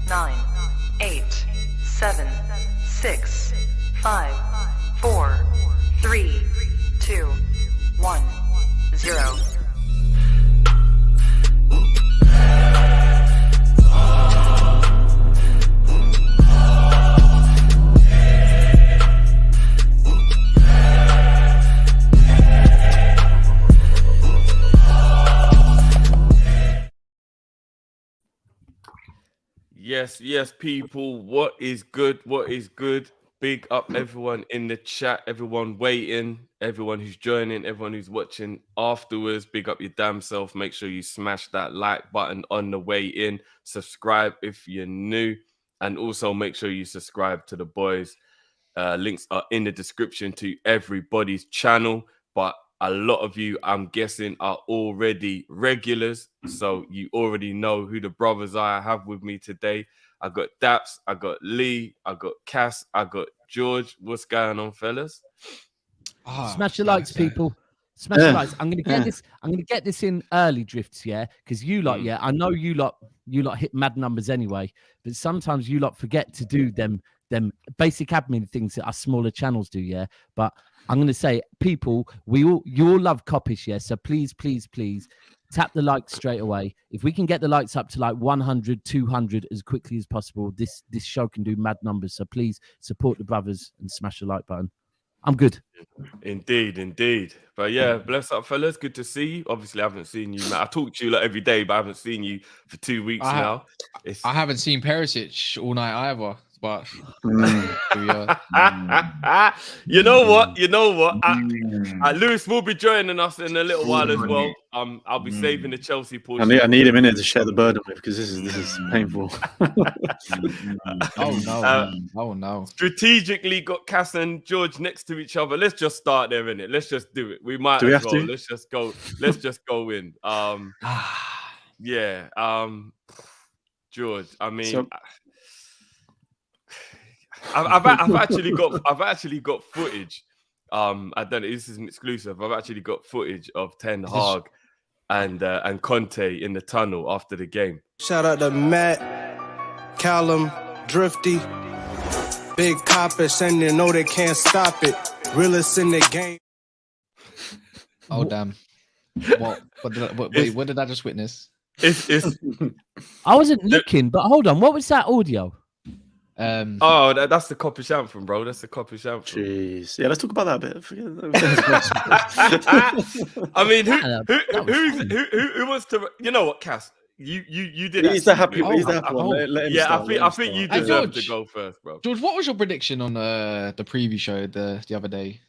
9, 8, 7, 6, 5, 4, 3, 2, 1, 0. Yes, people. What is good? What is good? Big up everyone in the chat, everyone waiting, everyone who's joining, everyone who's watching afterwards. Big up your damn self. Make sure you smash that like button on the way in. Subscribe if you're new, and also make sure you subscribe to the boys. Links are in the description to everybody's channel, but a lot of you, I'm guessing, are already regulars, so you already know who the brothers are I have with me today. I got Daps, I got Lee, I got Cass, I got George. What's going on, fellas? Smash the likes, people. Smash the likes. I'm gonna get this in early drifts, yeah, because you lot, yeah, I know you lot hit mad numbers anyway, but sometimes you lot forget to do them basic admin things that our smaller channels do, yeah. But I'm going to say, people, you all love Kop-Ish, yeah? So please, please, please tap the like straight away. If we can get the likes up to like 100, 200 as quickly as possible, this show can do mad numbers. So please support the brothers and smash the like button. I'm good. Indeed. But yeah, bless up, fellas. Good to see you. Obviously, I haven't seen you, man. I talk to you like every day, but I haven't seen you for 2 weeks now. I haven't seen Perisic all night either. But you know what? Lewis will be joining us in a little while as well. I'll be saving the Chelsea portion. I need him in here to share the burden with, because this is painful. Oh no! Strategically got Cass and George next to each other. Let's just start there, innit? Let's just do it. We might as well. Let's just go. Let's just go in. George. I mean. I've actually got footage. I don't know. This is an exclusive. I've actually got footage of Ten Hag and Conte in the tunnel after the game. Shout out to Matt, Callum, Drifty, Big Kopish, and you know they can't stop it. Realest in the game. Oh damn! What did I just witness? I wasn't looking, but hold on. What was that audio? That's the Kopish anthem, bro. That's the Kopish anthem. Jeez. Yeah, let's talk about that a bit. I mean, who wants to? You know what, Cass? You did. He's the happy one. Let him start. I think you deserve to go first, bro. George, what was your prediction on the preview show the other day?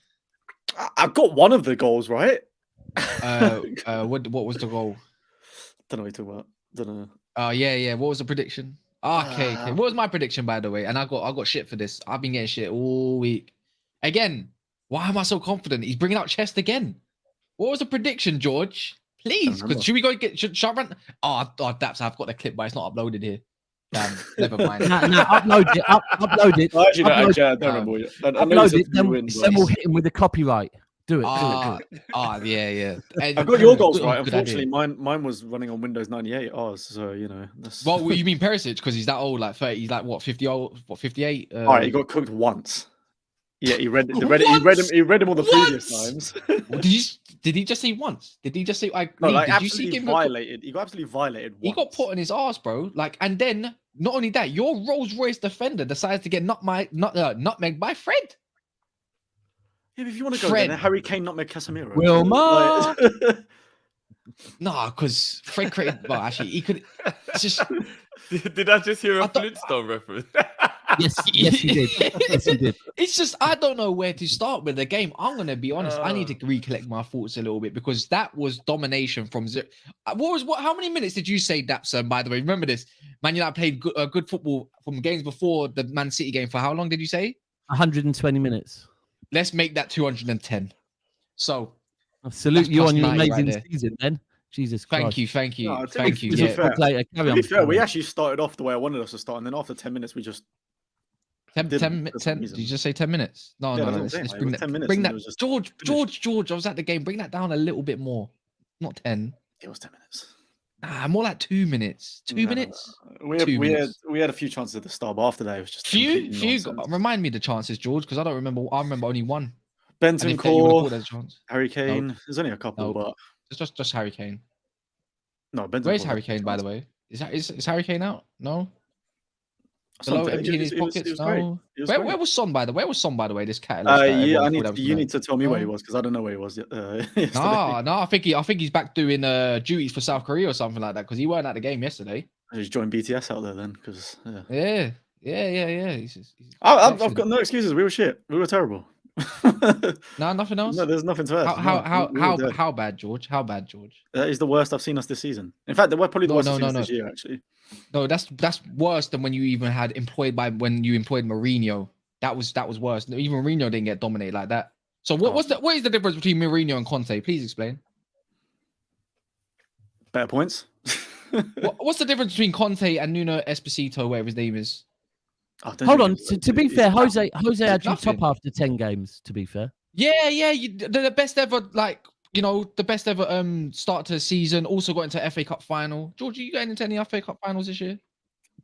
I got one of the goals right. What was the goal? Don't know what you're talking about. Don't know. Oh yeah. What was the prediction? Okay. What was my prediction, by the way? And I got shit for this. I've been getting shit all week. Again, why am I so confident? He's bringing out chest again. What was the prediction, George? Please, because should we go get? Should I run? Daps, I've got the clip, but it's not uploaded here. Damn, never mind. Upload it. Upload it. Actually, I don't remember. Upload it. Then we'll hit him with the copyright. Do it. Yeah. I've got your goals right. Unfortunately, mine was running on Windows 98. So you know. Well, you mean Perisic because he's that old, like 30. He's like what 50 old? What 58? All right, he got cooked once. Yeah, he read him all the previous times. Did he just say once? Did he just say did you see him violated? He got absolutely violated. He got put on his ass, bro. Like, and then not only that, your Rolls Royce defender decides to get nutmegged by Fred. Yeah, if you want to go there, Harry Kane nutmeg Casemiro. Wilma. No, because Fred created. Well, actually, he could. It's just. Did I just hear a Flintstone reference? Yes, you did. Yes, you did. It's just I don't know where to start with the game. I'm gonna be honest. I need to recollect my thoughts a little bit because that was domination from zero. How many minutes did you say, Dapson? By the way, remember this. Man United played good football from games before the Man City game. For how long did you say? 120 minutes. Let's make that 210. So, I salute you on your amazing season, then. Jesus Christ. Thank you. No, thank you. To be fair, we actually started off the way I wanted us to start, and then after 10 minutes, we just 10 did you just say 10 minutes? No. Let's bring that. 10 minutes bring that. George, I was at the game. Bring that down a little bit more. Not 10. It was 10 minutes. Nah, more like 2 minutes. 2 minutes. We 2 minutes. had a few chances at the start, but after that it was just Few. nonsense. Remind me the chances, George, because I don't remember. I remember only one. And if that you would have Bentancur, called as a chance. Harry Kane. There's only a couple, No. but It's just Harry Kane. no, Bentancur. Where's Harry Kane, by the way? Is Harry Kane out? No. Below Son, empty in his he was pockets. great. No. He was Where great. was Son, by the way? Where was Son, by the way? This cat. Yeah, you need to tell me where he was because I don't know where he was yesterday. No, I think he's back doing duties for South Korea or something like that because he weren't at the game yesterday. He's joined BTS out there then because Yeah. I've got no excuses. We were shit. We were terrible. No, nothing else. No, there's nothing to add. How bad, George? How bad, George? That is the worst I've seen us this season. In fact, we're probably the worst I've seen us this year, actually. No, that's worse than when you even had when you employed Mourinho. That was worse. Even Mourinho didn't get dominated like that. So what is the difference between Mourinho and Conte? Please explain. Better points. What's the difference between Conte and Nuno Espirito, whatever his name is? Hold on. To be fair, Jose had you top after 10 games. To be fair. Yeah. The best ever, the best ever start to the season. Also got into FA Cup final. George, are you getting into any FA Cup finals this year?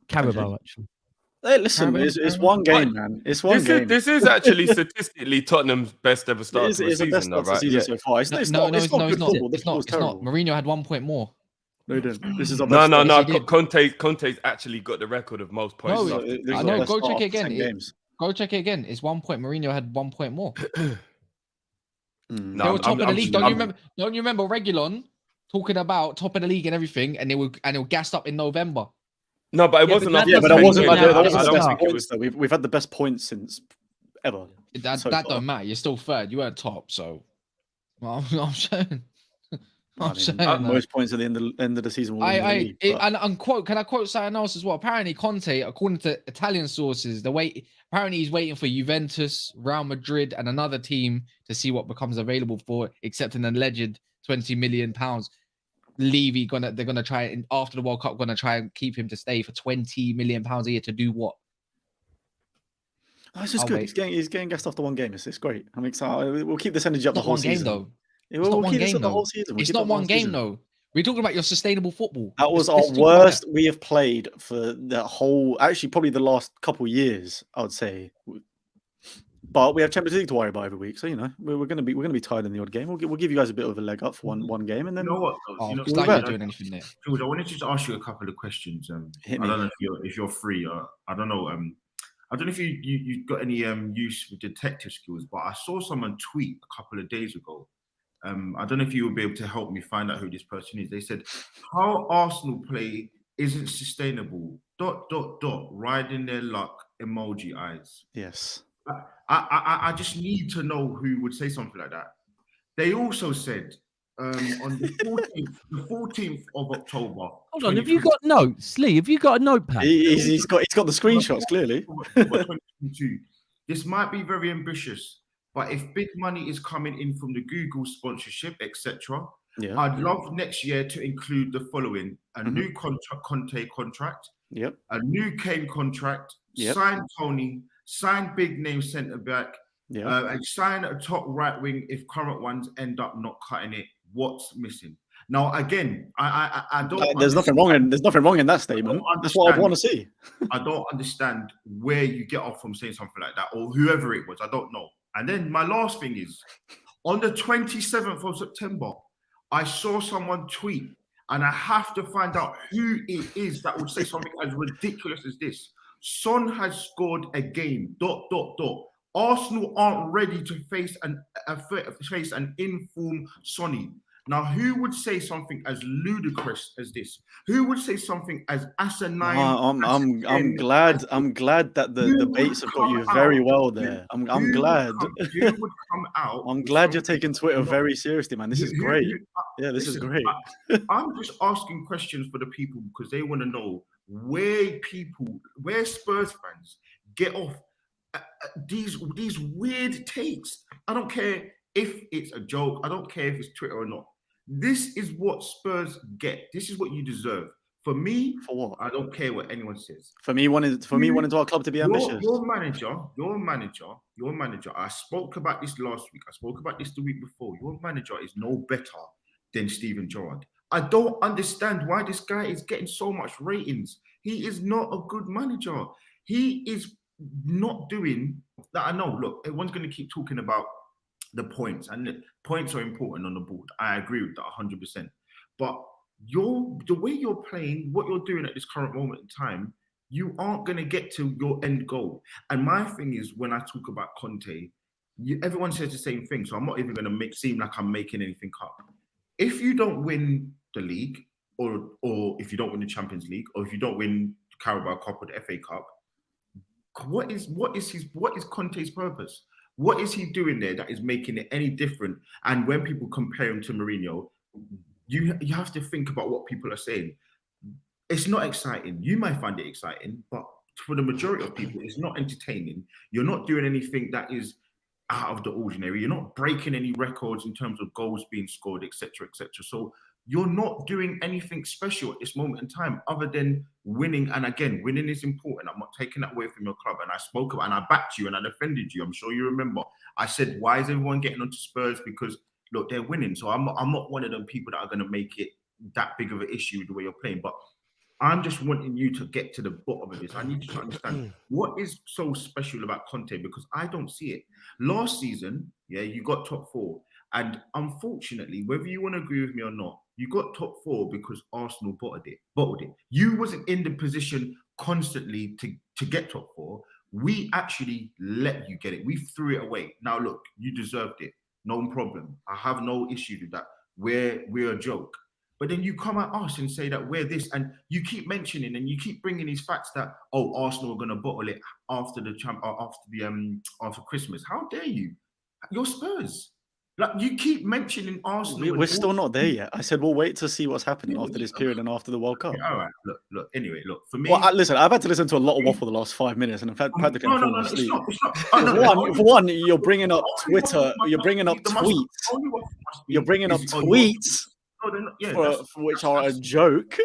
Carabao, actually. Hey, listen, it's one game, man. It's one game. This is actually statistically Tottenham's best ever start to the It's the best season, start to the right? season so far. It's not good football. The football's terrible. Mourinho had 1 point more. No, he didn't. This is our No. best Conte's actually got the record of most points. I know. Go check it again. Go check it again. It's 1 point. Mourinho had 1 point more. They were top of the league. Don't you remember Reguilon talking about top of the league and everything, and they were gassed up in November. No, but it wasn't. But that wasn't like the best points though. We've had the best points since ever. That don't matter. You're still third. You weren't top, so I'm saying. Most points at the end of the season. Can I quote something else as well? Apparently, Conte, according to Italian sources, apparently he's waiting for Juventus, Real Madrid, and another team to see what becomes available for, except an alleged £20 million. Levy they're gonna try and after the World Cup gonna try and keep him to stay for £20 million a year to do what? Oh, it's just good. He's getting gassed after one game. It's great. I'm excited. We'll keep this energy up the whole season. Though. It's not one game, though. It's not one game, though. We're talking about your sustainable football. That was our worst we have played for the whole, actually, probably the last couple of years, I would say. But we have Champions League to worry about every week, so we're gonna be tired in the odd game. We'll give you guys a bit of a leg up for one game, and then you know what? It's like you're doing anything there. George, I wanted to just ask you a couple of questions. I don't know if you're free. I don't know. I don't know if you've got any use with detective skills, but I saw someone tweet a couple of days ago. I don't know if you will be able to help me find out who this person is. They said, how Arsenal play isn't sustainable, ... riding their luck, emoji eyes. Yes. I just need to know who would say something like that. They also said on the 14th of October. Hold on, have you got notes, Lee? Have you got a notepad? He's got the screenshots, clearly. 2022. This might be very ambitious, but if big money is coming in from the Google sponsorship, etc., I'd love next year to include the following: a new Conte contract, a new Kane contract, sign Tony, sign big name centre back, and sign a top right wing if current ones end up not cutting it. What's missing? Now, again, I don't. There's nothing wrong in that statement. That's what I want to see. I don't understand where you get off from saying something like that, or whoever it was. I don't know. And then my last thing is, on the 27th of September, I saw someone tweet, and I have to find out who it is that would say something as ridiculous as this. Son has scored a game. ... Arsenal aren't ready to face an informed Sonny. Now, who would say something as ludicrous as this? Who would say something as asinine? I'm glad that the debates have got you very well there. I'm glad. Who would come out? I'm glad you're taking Twitter very seriously, man. This is great. This is great. I'm just asking questions for the people because they want to know where Spurs fans get off these weird takes. I don't care if it's a joke. I don't care if it's Twitter or not. This is what Spurs get. This is what you deserve. For me, for what? I don't care what anyone says. For me, wanting our club to be ambitious. Your manager. I spoke about this last week. I spoke about this the week before. Your manager is no better than Steven Gerrard. I don't understand why this guy is getting so much ratings. He is not a good manager. He is not doing that. I know, look, everyone's going to keep talking about the points, and the points are important on the board. I agree with that 100%. But the way you're playing, what you're doing at this current moment in time, you aren't going to get to your end goal. And my thing is, when I talk about Conte, everyone says the same thing. So I'm not even going to seem like I'm making anything up. If you don't win the league, or if you don't win the Champions League, or if you don't win the Carabao Cup or the FA Cup, what is Conte's purpose? What is he doing there that is making it any different? And when people compare him to Mourinho, you have to think about what people are saying. It's not exciting. You might find it exciting, but for the majority of people, it's not entertaining. You're not doing anything that is out of the ordinary. You're not breaking any records in terms of goals being scored, etc., etc. So you're not doing anything special at this moment in time other than winning. And again, winning is important. I'm not taking that away from your club. And I spoke about, and I backed you and I defended you. I'm sure you remember. I said, why is everyone getting onto Spurs? Because look, they're winning. So I'm not one of them people that are going to make it that big of an issue the way you're playing. But I'm just wanting you to get to the bottom of this. I need you to understand what is so special about Conte, because I don't see it. Last season, you got top four. And unfortunately, whether you want to agree with me or not, you got top four because Arsenal bottled it. You wasn't in the position constantly to get top four. We actually let you get it. We threw it away. Now, look, you deserved it. No problem. I have no issue with that. We're a joke. But then you come at us and say that we're this, and you keep mentioning and you keep bringing these facts that, Arsenal are going to bottle it after Christmas. How dare you? You're Spurs. Like, you keep mentioning Arsenal. We're still not there yet. I said we'll wait to see what's happening after this period and after the World Cup. Okay, all right. Look. Anyway, look. For me, listen. I've had to listen to a lot of waffle the last 5 minutes, and I've had practically fallen asleep. It's not. For one, you're bringing up Twitter. You're bringing up tweets. You're bringing up tweets. For which are a joke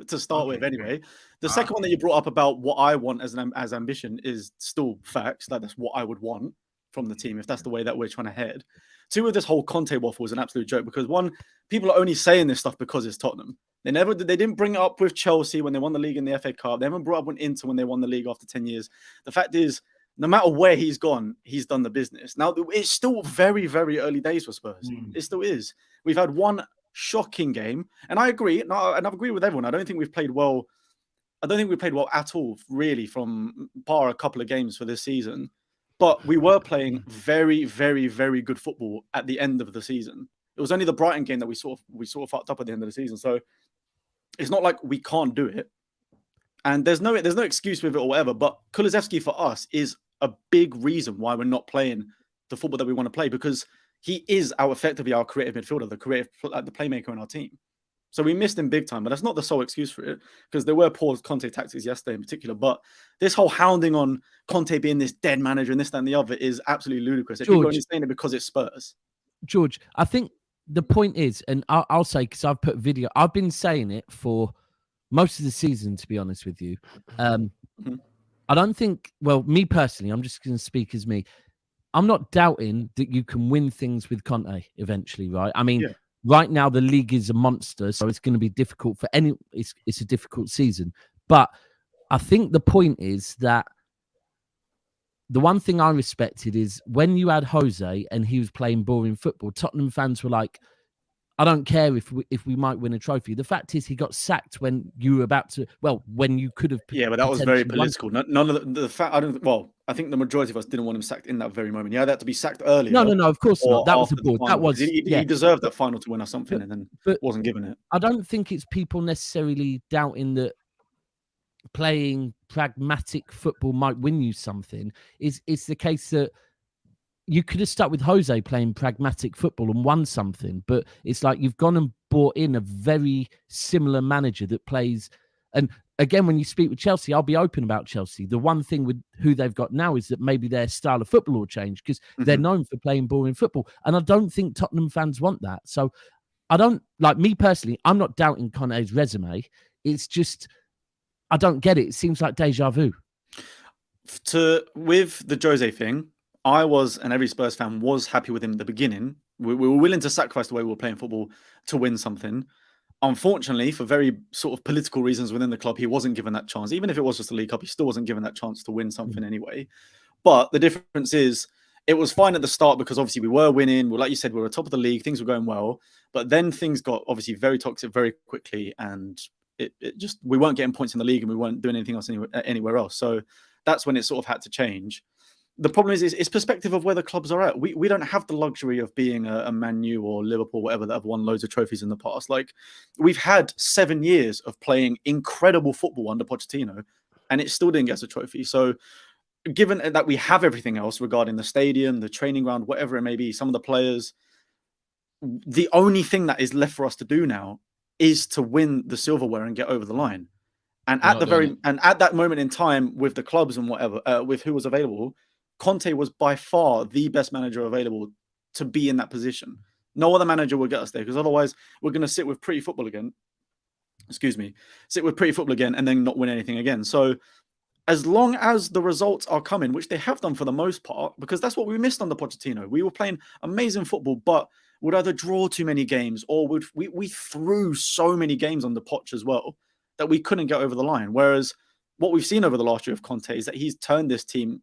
to start with, anyway. The second one that you brought up about what I want as ambition is still facts. That's what I would want from the team if that's the way that we're trying to head. Two, with this whole Conte waffle is an absolute joke, because one, people are only saying this stuff because it's Tottenham. They didn't bring it up with Chelsea when they won the league in the FA Cup. They haven't brought up with Inter when they won the league after 10 years. The fact is, no matter where he's gone, he's done the business. Now, it's still very, very early days for Spurs. It still is. We've had one shocking game, and I agree. And I've agreed with everyone. I don't think we've played well. I don't think we played well at all, really, from bar a couple of games for this season. But we were playing very, very, very good football at the end of the season. It was only the Brighton game that we sort of fucked up at the end of the season. So it's not like we can't do it. And there's no excuse with it or whatever. But Kulusevski for us is a big reason why we're not playing the football that we want to play, because he is effectively our creative midfielder, the playmaker in our team. So we missed him big time, but that's not the sole excuse for it, because there were poor Conte tactics yesterday in particular. But this whole hounding on Conte being this dead manager and this, that, and the other is absolutely ludicrous. If you're only saying it because it's Spurs. George, I think the point is, and I'll say, because I've put video, I've been saying it for most of the season, to be honest with you. I don't think, well, me personally, I'm just going to speak as me. I'm not doubting that you can win things with Conte eventually, right? I mean, right now the league is a monster, so it's going to be difficult for it's a difficult season. But I think the point is that the one thing I respected is when you had Jose and he was playing boring football, Tottenham fans were like, I don't care if we might win a trophy. The fact is, he got sacked when you were about to. Well, when you could have. Yeah, but that was very political. None of the fact. I think the majority of us didn't want him sacked in that very moment. Yeah, that to be sacked earlier. No, of course not. That was the board. That was. He deserved that final to win or something, and then wasn't given it. I don't think it's people necessarily doubting that playing pragmatic football might win you something. It's the case that you could have stuck with Jose playing pragmatic football and won something, but it's like you've gone and brought in a very similar manager that plays. And again, when you speak with Chelsea, I'll be open about Chelsea. The one thing with who they've got now is that maybe their style of football will change, because they're known for playing boring football. And I don't think Tottenham fans want that. So I don't, like me personally, I'm not doubting Conte's resume. It's just, I don't get it. It seems like deja vu. With the Jose thing, I was, and every Spurs fan was, happy with him at the beginning. We were willing to sacrifice the way we were playing football to win something. Unfortunately, for very sort of political reasons within the club, he wasn't given that chance. Even if it was just a League Cup, he still wasn't given that chance to win something anyway. But the difference is, it was fine at the start because obviously we were winning. Well, like you said, we were top of the league. Things were going well. But then things got obviously very toxic very quickly. And it just, we weren't getting points in the league and we weren't doing anything else anywhere else. So that's when it sort of had to change. The problem is it's perspective of where the clubs are at. We don't have the luxury of being a Man U or Liverpool, whatever, that have won loads of trophies in the past. Like, we've had 7 years of playing incredible football under Pochettino, and it still didn't get us a trophy. So, given that we have everything else regarding the stadium, the training ground, whatever it may be, some of the players, the only thing that is left for us to do now is to win the silverware and get over the line. And at that moment in time, with the clubs and whatever, with who was available, Conte was by far the best manager available to be in that position. No other manager will get us there, because otherwise we're going to sit with pretty football again. Sit with pretty football again and then not win anything again. So as long as the results are coming, which they have done for the most part, because that's what we missed under Pochettino. We were playing amazing football, but would either draw too many games or we threw so many games on the Poch as well that we couldn't get over the line. Whereas what we've seen over the last year of Conte is that he's turned this team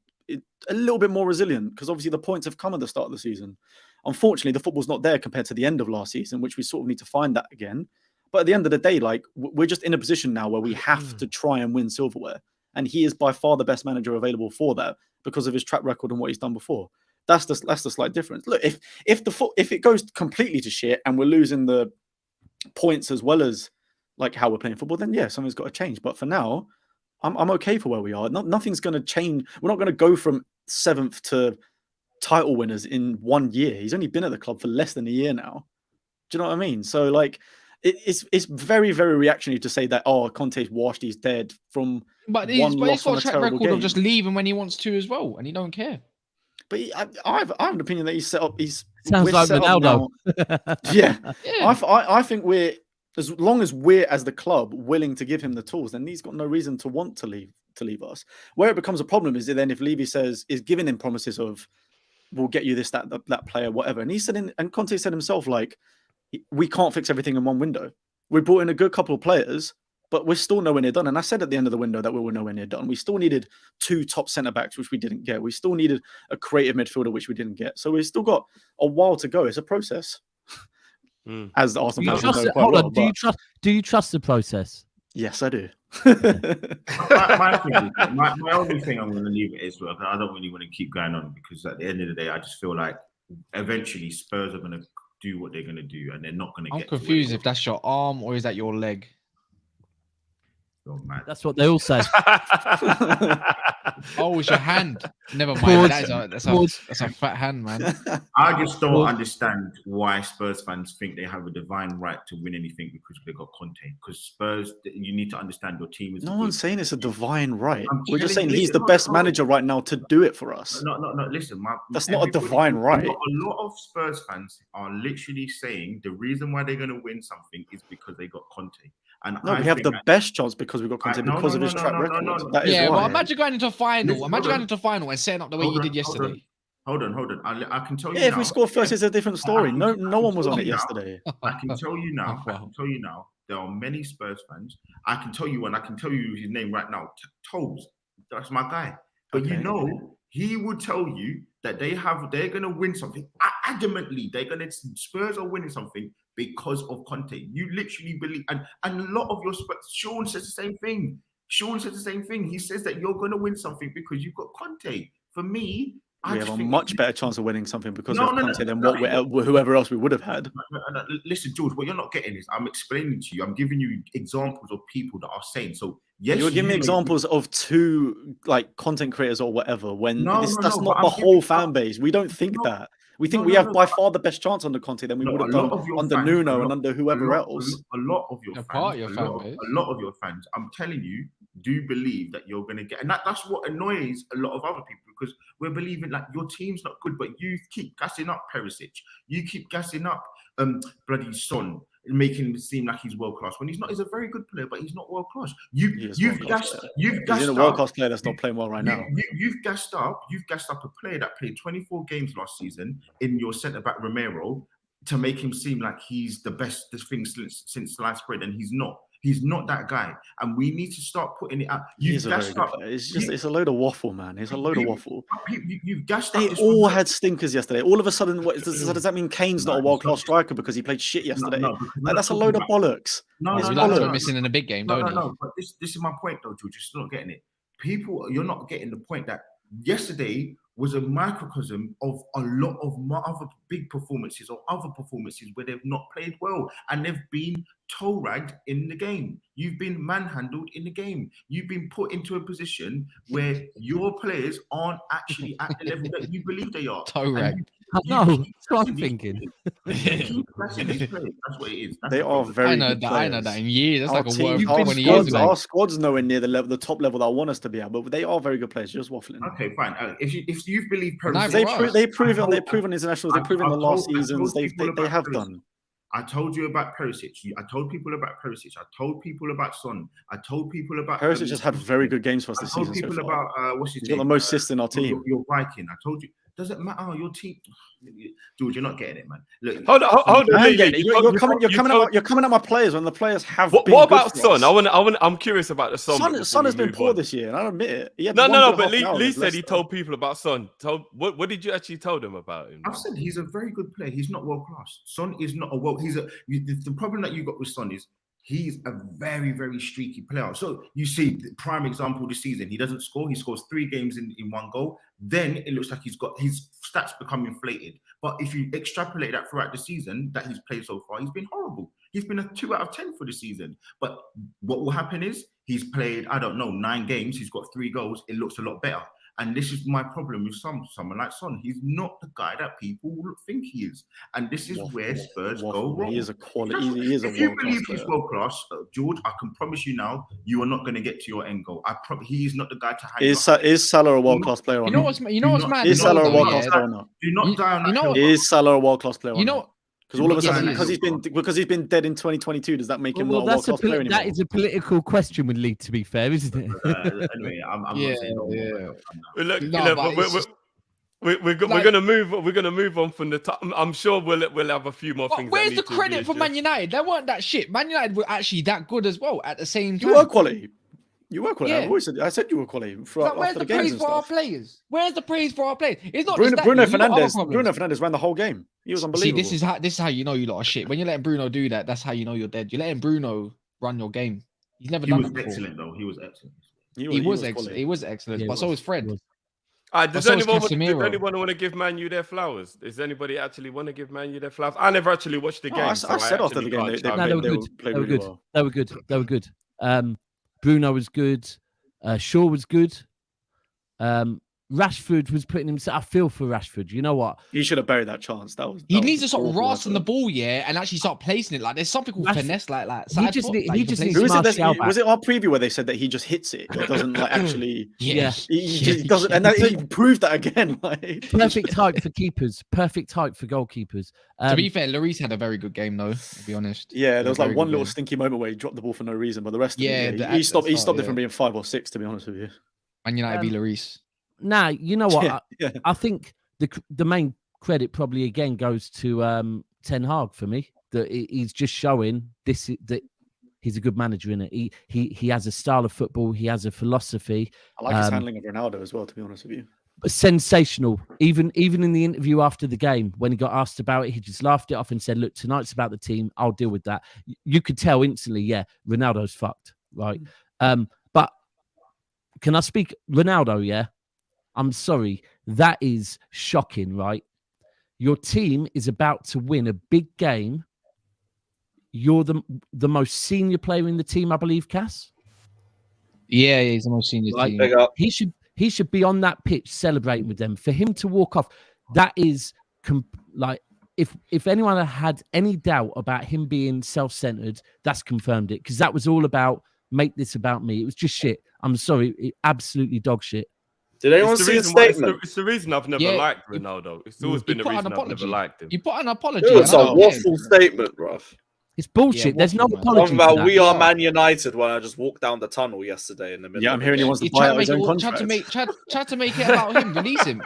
a little bit more resilient, because obviously the points have come at the start of the season. Unfortunately, the football's not there compared to the end of last season, which we sort of need to find that again. But at the end of the day, like, we're just in a position now where we have to try and win silverware. And he is by far the best manager available for that because of his track record and what he's done before. That's the slight difference. Look, if it goes completely to shit and we're losing the points as well as like how we're playing football, then yeah, something's got to change. But for now, I'm okay for where we are. Nothing's going to change. We're not going to go from 7th to title winners in 1 year. He's only been at the club for less than a year now. Do you know what I mean? So like, it's very, very reactionary to say that, oh, Conte's washed, he's dead from he's got a track record of just leaving when he wants to as well, and he don't care. But I have an opinion that he's set up. Sounds like Ronaldo. Yeah. I think as long as we're, as the club, willing to give him the tools, then he's got no reason to want to leave us. Where it becomes a problem is then if Levy is giving him promises of, we'll get you this, that player, whatever. And he said, and Conte said himself, like, we can't fix everything in one window. We brought in a good couple of players, but we're still nowhere near done. And I said at the end of the window that we were nowhere near done. We still needed 2 top centre-backs, which we didn't get. We still needed a creative midfielder, which we didn't get. So we've still got a while to go. It's a process. As the Arsenal fans know quite well. Do you trust the process? Yes, I do. my only thing I'm going to leave it is, well, I don't really want to keep going on, because at the end of the day, I just feel like eventually Spurs are going to do what they're going to do, and they're not going to get. I'm confused if that's your arm or is that your leg. Oh, man. That's what they all say. Oh, it's your hand. Never mind. That's a fat hand, man. I just don't understand why Spurs fans think they have a divine right to win anything because they got Conte. Because Spurs, you need to understand your team is. No one's saying it's a divine right. We're just saying he's the best manager right now to do it for us. No. Listen, that's not a divine right. A lot of Spurs fans are literally saying the reason why they're going to win something is because they got Conte. And no, we have the best chance because we've got Conte because of his track record. That is why. Well, imagine going into a final. Imagine going into a final and setting up the way you did yesterday. Hold on. I can tell you. Yeah, if we score first, it's a different story. No one was on it yesterday. I can tell you now. There are many Spurs fans. I can tell you one. I can tell you his name right now. Toes. That's my guy. But you know, he would tell you that they're going to win something. Adamantly, Spurs are winning something because of Conte. You literally believe, and a lot of your Spurs, Sean says the same thing. He says that you're going to win something because you've got Conte. For me, we have a much better chance of winning something because of Conte than whoever else we would have had. Listen, George, what you're not getting is I'm explaining to you. I'm giving you examples of people that are saying so. Yes, you're giving me examples of 2 like content creators or whatever. When that's not the whole fan base. We don't think that. We think we have by far the best chance under Conte than we would have done under Nuno and under whoever else. A lot of your fans, I'm telling you, do believe that you're going to get, and that's what annoys a lot of other people, because we're believing like your team's not good, but you keep gassing up Perisic, you keep gassing up bloody Son, making him seem like he's world class when he's not. He's a very good player, but he's not world class. You've gassed he's a world class player that's not playing well right now. You've gassed up a player that played 24 games last season in your centre back Romero, to make him seem like he's the best thing since sliced bread, and he's not. He's not that guy, and we need to start putting it out. He's a very good player. It's a load of waffle, man. It's a load of waffle. You've gassed They up. all had stinkers yesterday. All of a sudden, does that mean Kane's not a world-class striker because he played shit yesterday? Like, that's a load of bollocks. No, we like to missing in a big game, don't you? No. But this is my point, though, George. You're still not getting it. You're not getting the point that yesterday was a microcosm of a lot of other big performances or other performances where they've not played well and they've been toe-ragged in the game. You've been manhandled in the game. You've been put into a position where your players aren't actually at the level that you believe they are. Toe-ragged. No, that's what I'm thinking. That's what it is. They are very good players. I know that in years. That's Our like a team, word 20 years ago. Our squad's nowhere near the top level that I want us to be at, but they are very good players. You're just waffling. Okay, fine. If you believe they prove on internationals. They prove in the last seasons. They have done. I told you about Perisic. I told people about Perisic. I told people about Son. I told people about Perisic has had very good games for us this season. I told people about what's his name? He's got the most assists in our team. Your Viking. I told you. Doesn't matter. Your team, George. You're not getting it, man. Look, hold on. You're coming at my players when the players have. What about Son? I'm curious about the Son. Son has been poor this year, and I admit it. No. But Lee said he told people about Son. What did you actually tell them about him? I've said he's a very good player. He's not world class. Son is not a world. The problem that you got with Son is he's a very, very streaky player. So you see, the prime example this season, he doesn't score. He scores 3 games in one goal. Then it looks like he's got his stats become inflated. But if you extrapolate that throughout the season that he's played so far, he's been horrible. He's been a 2 out of 10 for the season. But what will happen is he's played, 9 games. He's got 3 goals. It looks a lot better. And this is my problem with someone like Son. He's not the guy that people think he is. And this is where Spurs go wrong. He is a quality. He is a if you believe he's world class, George, I can promise you now, you are not going to get to your end goal. He is not the guy to hang. Is Salah a world class player or not? You know what's mad? Is Salah a world class player or not? Do not die on that. Is Salah a world class player? You know. Because all of a sudden, because he's been dead in 2022, does that make him not a world class player anymore? That is a political question, with Lee, to be fair, isn't it? Anyway, I'm not saying We're gonna move on from the top. I'm sure we'll have a few more things. Where's the credit for Man United? They weren't that shit. Man United were actually that good as well at the same time. You were quality. Yeah. I said you were quality. Where's the praise for our players? Where's the praise for our players? It's not Bruno Fernandes ran the whole game. He was unbelievable. See, this is how you know you lot are shit. When you're letting Bruno do that, that's how you know you're dead. You're letting Bruno run your game. He's never done that before. Excellent though. He was excellent. He was excellent. But so was Fred. Does anyone want to give Man U their flowers? Does anybody actually want to give Man U their flowers? I never actually watched the game. I said after the game they were good. They were good. Bruno was good. Shaw was good. Rashford was putting himself. I feel for Rashford. You know what? He should have buried that chance. He needs to start rasping the ball, and actually start placing it. Like there's something called finesse, like he just needs Was it our preview where they said that he just hits it? It doesn't actually. He doesn't, and he proved that again. Perfect height for keepers. Perfect height for goalkeepers. To be fair, Lloris had a very good game, though. To be honest. Yeah, there was like one little stinky moment where he dropped the ball for no reason, but the rest of it, he stopped it from being 5 or 6. To be honest with you. And United beat Lloris. Nah, you know what? I think the main credit probably again goes to Ten Hag for me. That he's just showing that he's a good manager in it. He has a style of football. He has a philosophy. I like his handling of Ronaldo as well. To be honest with you, sensational. Even in the interview after the game, when he got asked about it, he just laughed it off and said, "Look, tonight's about the team. I'll deal with that." You could tell instantly. Yeah, Ronaldo's fucked, right? But can I speak Ronaldo? Yeah. I'm sorry, that is shocking, right? Your team is about to win a big game. You're the most senior player in the team, I believe, Cass. Yeah, he's the most senior team. He should be on that pitch celebrating with them. For him to walk off, that is if anyone had any doubt about him being self-centered, that's confirmed it, because that was all about make this about me. It was just shit. I'm sorry, absolutely dog shit. Did anyone see a statement? It's the reason I've never liked Ronaldo. It's always been the reason I've never liked him. You put an apology. It's a waffle statement, bruv. It's bullshit. There's no apology. About we are Man United when I just walked down the tunnel yesterday in the middle. Yeah, I'm hearing he wants to buy out his own contract. Tried to make it about him. Release him.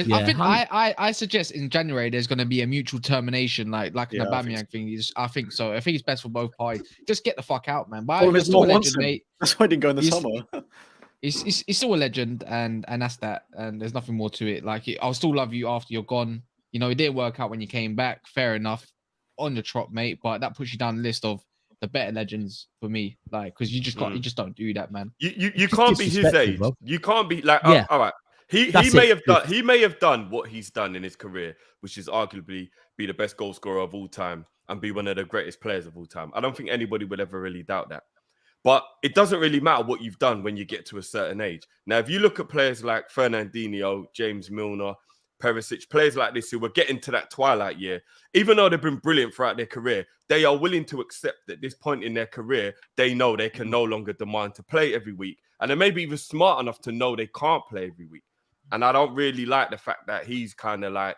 Yeah, I think I suggest in January there's going to be a mutual termination, like an Yeah, I think Aubameyang thing. I think so. I think it's best for both parties. Just get the fuck out, man. But Problem you're is, still no a one wants legend, him. mate. That's why I didn't go in the He's- summer. It's still a legend, and that's that. And there's nothing more to it. Like I'll still love you after you're gone. You know, it didn't work out when you came back. Fair enough, on your trot, mate. But that puts you down the list of the better legends for me. Like, because you just can't, you just don't do that, man. You can't be his disrespectful, age. bro. You can't be like, Yeah. all right. He That's may it. have done what he's done in his career, which is arguably be the best goal scorer of all time and be one of the greatest players of all time. I don't think anybody would ever really doubt that. But it doesn't really matter what you've done when you get to a certain age. Now, if you look at players like Fernandinho, James Milner, Perisic, players like this who were getting to that twilight year, even though they've been brilliant throughout their career, they are willing to accept that at this point in their career, they know they can no longer demand to play every week. And they may be even smart enough to know they can't play every week. And I don't really like the fact that he's kind of like,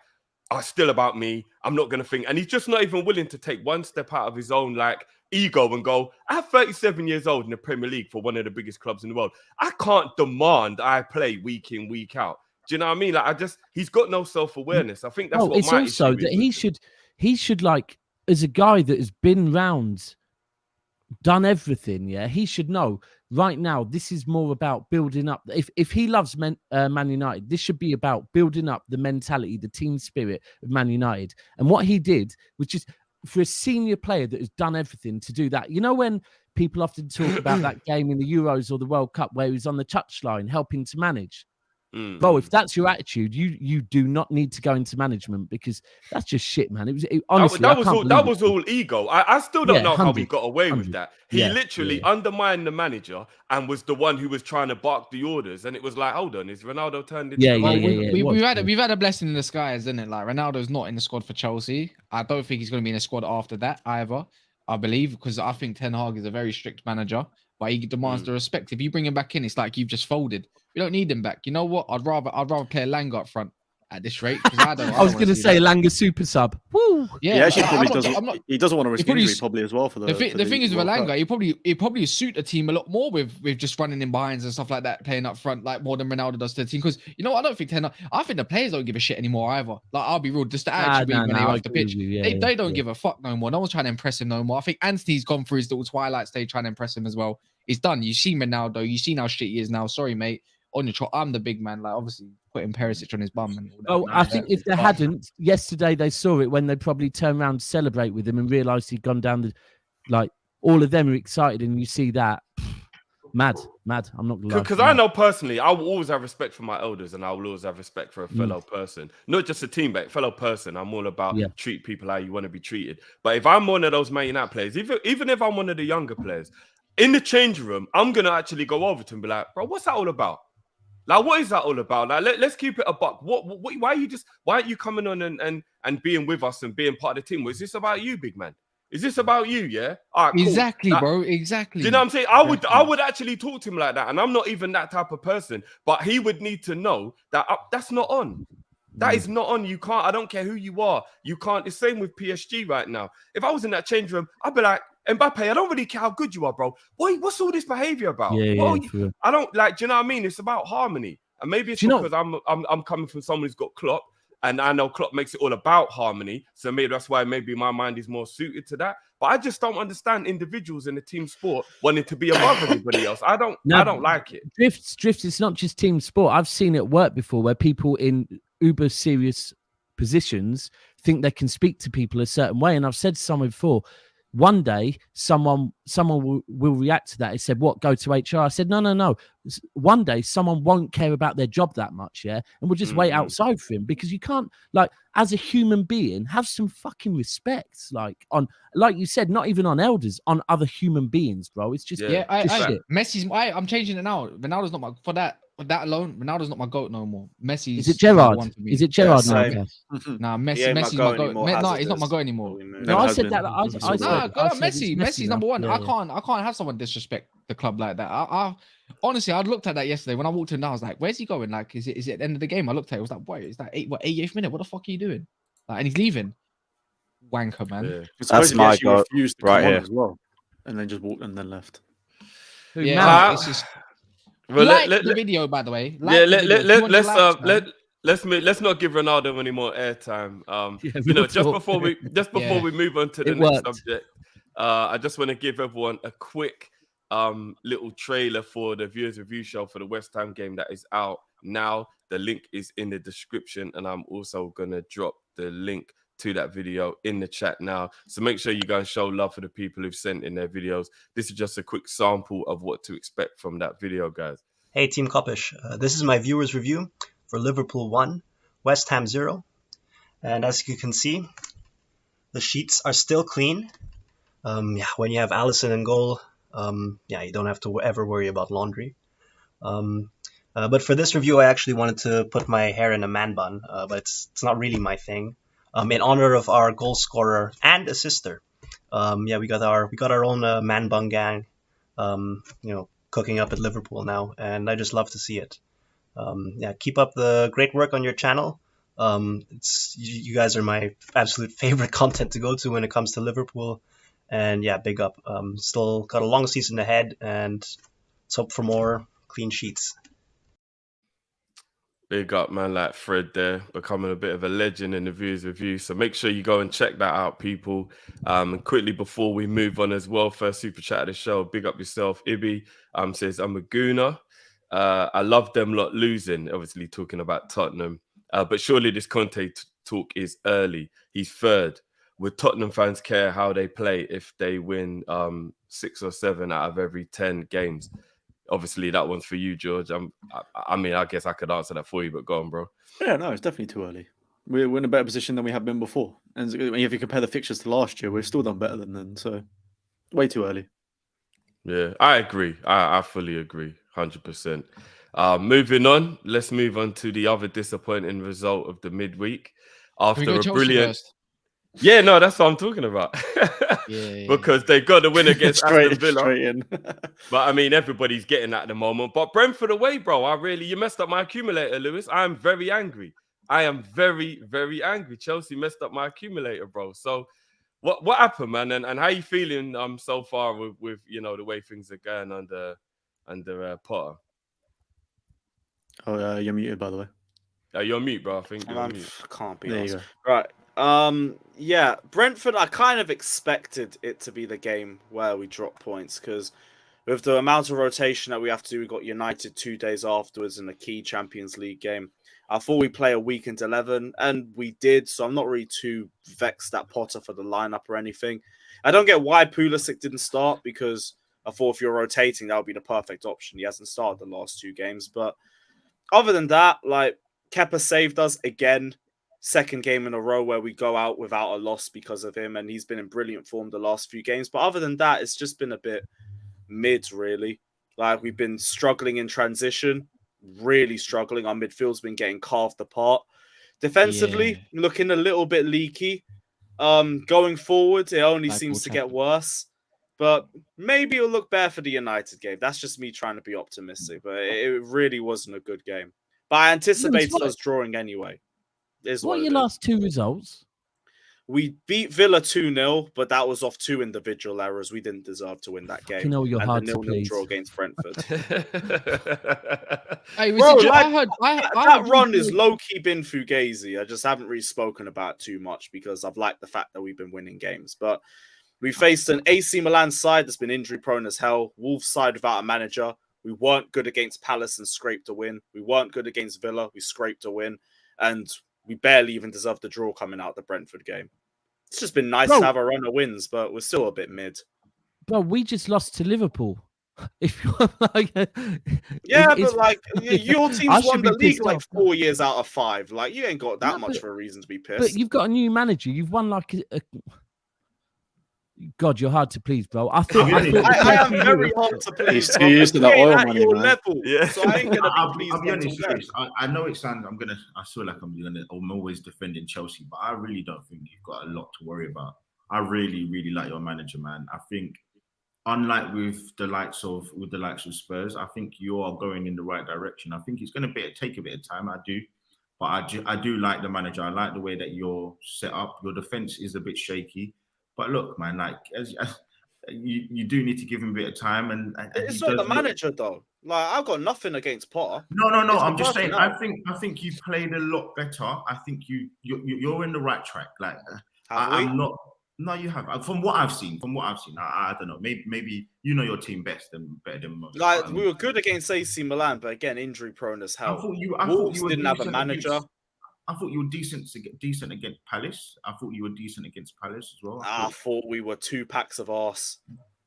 oh, it's still about me. I'm not going to think. And he's just not even willing to take one step out of his own like ego and go, I'm 37 years old in the Premier League for one of the biggest clubs in the world. I can't demand I play week in, week out. Do you know what I mean? Like he's got no self-awareness. I think that's what it's my also issue that is he should like, as a guy that has been round, done everything, yeah, he should know right now this is more about building up. If he loves Man United, this should be about building up the mentality, the team spirit of Man United. And what he did was just, for a senior player that has done everything to do that. You know, when people often talk about that game in the Euros or the World Cup where he's on the touchline helping to manage. Bro, if that's your attitude, you do not need to go into management, because that's just shit, man. Honestly, that was all ego. I still don't know how he got away with that. He literally undermined the manager and was the one who was trying to bark the orders. And it was like, hold on, is Ronaldo turned into We've had a blessing in the skies, isn't it? Like, Ronaldo's not in the squad for Chelsea. I don't think he's going to be in the squad after that either, I believe, because I think Ten Hag is a very strict manager, but he demands the respect. If you bring him back in, it's like you've just folded. We don't need him back. You know what? I'd rather play Langa up front at this rate. I was going to say Langa super sub. Woo! Yeah, he actually probably doesn't. He doesn't want to risk injury probably as well for the. The thing is with Langa, he probably suit a team a lot more with just running in behinds and stuff like that, playing up front like more than Ronaldo does to the team. Because you know, I don't think I think the players don't give a shit anymore either. Like, I'll be real, just the attitude when they off the pitch, they don't give a fuck no more. No one's trying to impress him no more. I think Anthony's gone through his little twilight stage trying to impress him as well. He's done. You see Ronaldo, you seen how shit he is now. Sorry, mate. On your trot, I'm the big man. Like, obviously putting Perisic on his bum. And all that. I think if they hadn't, yesterday they saw it when they probably turned around to celebrate with him and realised he'd gone down the, like, all of them are excited, and you see that. Mad. I'm not gonna lie. Because I know personally, I will always have respect for my elders, and I will always have respect for a fellow person, not just a teammate, fellow person. I'm all about treat people how you want to be treated. But if I'm one of those Man United players, even if I'm one of the younger players, in the changing room, I'm gonna actually go over to him and be like, bro, what's that all about? Like, what is that all about? Like, let's keep it a buck. Why aren't you coming on and being with us and being part of the team? Is this about you, big man? Is this about you? Yeah. All right, cool. Exactly, bro. Exactly. Do you know what I'm saying? I would actually talk to him like that, and I'm not even that type of person. But he would need to know that that's not on. That is not on. You can't. I don't care who you are. You can't. The same with PSG right now. If I was in that change room, I'd be like, Mbappe, I don't really care how good you are, bro. What's all this behavior about? I don't like. Do you know what I mean? It's about harmony, and maybe it's because I'm coming from someone who's got Klopp, and I know Klopp makes it all about harmony. So maybe that's why maybe my mind is more suited to that. But I just don't understand individuals in the team sport wanting to be above everybody else. I don't like it. Drift. It's not just team sport. I've seen it work before, where people in uber serious positions think they can speak to people a certain way, and I've said to someone before. One day, someone will react to that. He said, "What? Go to HR?" I said, "No. One day, someone won't care about their job that much, yeah, and we'll just wait outside for him, because you can't, like, as a human being, have some fucking respect, like you said, not even on elders, on other human beings, bro. It's just shit. Messi's. I'm changing it now. Ronaldo's not my for that. With that alone, Ronaldo's not my GOAT no more. Messi's. Is it Gerrard? Is it Gerrard now? Nah, Messi's my GOAT. No, he's not my GOAT anymore. No, I said that. I said Messi's number one. I can't have someone disrespect the club like that. I honestly, I looked at that yesterday when I walked in. I was like, "Where's he going? Like, is it at the end of the game?" I looked at it. I was like, "Wait, is that 88th minute? What the fuck are you doing?" Like, and he's leaving. Wanker, man. Yeah. That's my GOAT right here as well, and then just walked and then left. Yeah, it's just. Well, the video, by the way. let's not give Ronaldo any more airtime. Just before we move on to the next subject, I just want to give everyone a quick little trailer for the viewers review show for the West Ham game that is out now. The link is in the description, and I'm also gonna drop the link to that video in the chat now. So make sure you go and show love for the people who've sent in their videos. This is just a quick sample of what to expect from that video, guys. Hey, Team Kop-Ish. This is my viewers review for Liverpool 1, West Ham 0. And as you can see, the sheets are still clean. When you have Alisson in goal, you don't have to ever worry about laundry. But for this review, I actually wanted to put my hair in a man bun, but it's not really my thing. In honor of our goal scorer and assister, we got our own man bun gang, cooking up at Liverpool now, and I just love to see it. Keep up the great work on your channel. You guys are my absolute favorite content to go to when it comes to Liverpool, and big up. Still got a long season ahead, and let's hope for more clean sheets. Big up, man, like Fred there, becoming a bit of a legend in the viewers review. So make sure you go and check that out, people. And quickly before we move on as well, first super chat of the show, big up yourself. Ibby says, I'm a gooner. I love them lot losing, obviously talking about Tottenham. But surely this Conte talk is early. He's third. Would Tottenham fans care how they play if they win 6 or 7 out of every 10 games? Obviously, that one's for you, George. I guess I could answer that for you, but go on, bro. Yeah, no, it's definitely too early. We're in a better position than we have been before. And if you compare the fixtures to last year, we've still done better than them. So, way too early. Yeah, I agree. I fully agree, 100%. Moving on, let's move on to the other disappointing result of the midweek. After a brilliant... Yeah, no, that's what I'm talking about. Because they got the win against Aston Villa. But I mean, everybody's getting that at the moment. But Brentford away, bro. You messed up my accumulator, Lewis. I am very angry. I am very, very angry. Chelsea messed up my accumulator, bro. So what happened, man? And how you feeling so far with the way things are going under Potter? Oh, you're muted, by the way. You're on mute, bro. I think you're on mute. Can't be. There you go. Right. Brentford, I kind of expected it to be the game where we drop points because with the amount of rotation that we have to do, we got United 2 days afterwards in a key Champions League game. I thought we'd play a weekend 11, and we did, so I'm not really too vexed at Potter for the lineup or anything. I don't get why Pulisic didn't start because I thought if you're rotating, that would be the perfect option. He hasn't started the last 2 games, but other than that, Kepa saved us again. Second game in a row where we go out without a loss because of him, and he's been in brilliant form the last few games. But other than that, it's just been a bit mid, really. We've been struggling in transition, really struggling. Our midfield's been getting carved apart. Defensively, looking a little bit leaky. Going forward, it only seems to get worse. But maybe it'll look better for the United game. That's just me trying to be optimistic, but it really wasn't a good game. But I anticipated us drawing anyway. What are your last 2 results? We beat Villa 2-0, but that was off 2 individual errors. We didn't deserve to win that game. You know you're hard the to 0-0 please. draw against Brentford. Hey, that run is low-key been fugazi. I just haven't really spoken about it too much because I've liked the fact that we've been winning games. But we faced an AC Milan side that's been injury-prone as hell. Wolves side without a manager. We weren't good against Palace and scraped a win. We weren't good against Villa. We scraped a win. And we barely even deserved the draw coming out the Brentford game. It's just been nice to have a run of wins, but we're still a bit mid. Bro, we just lost to Liverpool. If you're your team's won the league 4 years out of 5. You ain't got that much for a reason to be pissed. But you've got a new manager. You've won God, you're hard to please, bro. I am very hard to please. He's too used to the oil money, man. Level, so I ain't gonna be pleased. I'll be honest, I know it sounds. I feel like I'm always defending Chelsea, but I really don't think you've got a lot to worry about. I really, really like your manager, man. I think, unlike with the likes of Spurs, I think you are going in the right direction. I think it's going to take a bit of time. I do, but I do like the manager. I like the way that you're set up. Your defense is a bit shaky. But look, man, you do need to give him a bit of time. And it's not the manager though. Like I've got nothing against Potter. No. I'm just saying. I think you played a lot better. I think you're in the right track. Like I'm not. No, you have. From what I've seen, I don't know. Maybe you know your team better than most. Like we were good against AC Milan, but again, injury prone as hell. I thought you didn't have a manager. I thought you were decent against Palace. I thought you were decent against Palace as well. I thought we were 2 packs of arse.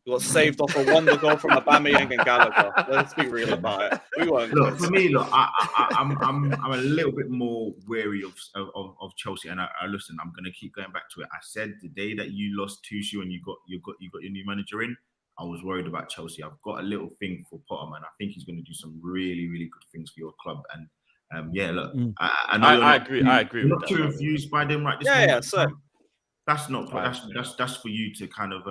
We got saved off a wonder goal from Aubameyang and Gallagher. Let's be real about it. We weren't. Look, for me, I'm a little bit more wary of Chelsea, and I listen. I'm going to keep going back to it. I said the day that you lost Tuchel and you got your new manager in, I was worried about Chelsea. I've got a little thing for Potter, man. I think he's going to do some really, really good things for your club. And look, I know I agree. I agree. You're not too infused by them right this moment. Yeah. So that's not. That's for you to kind of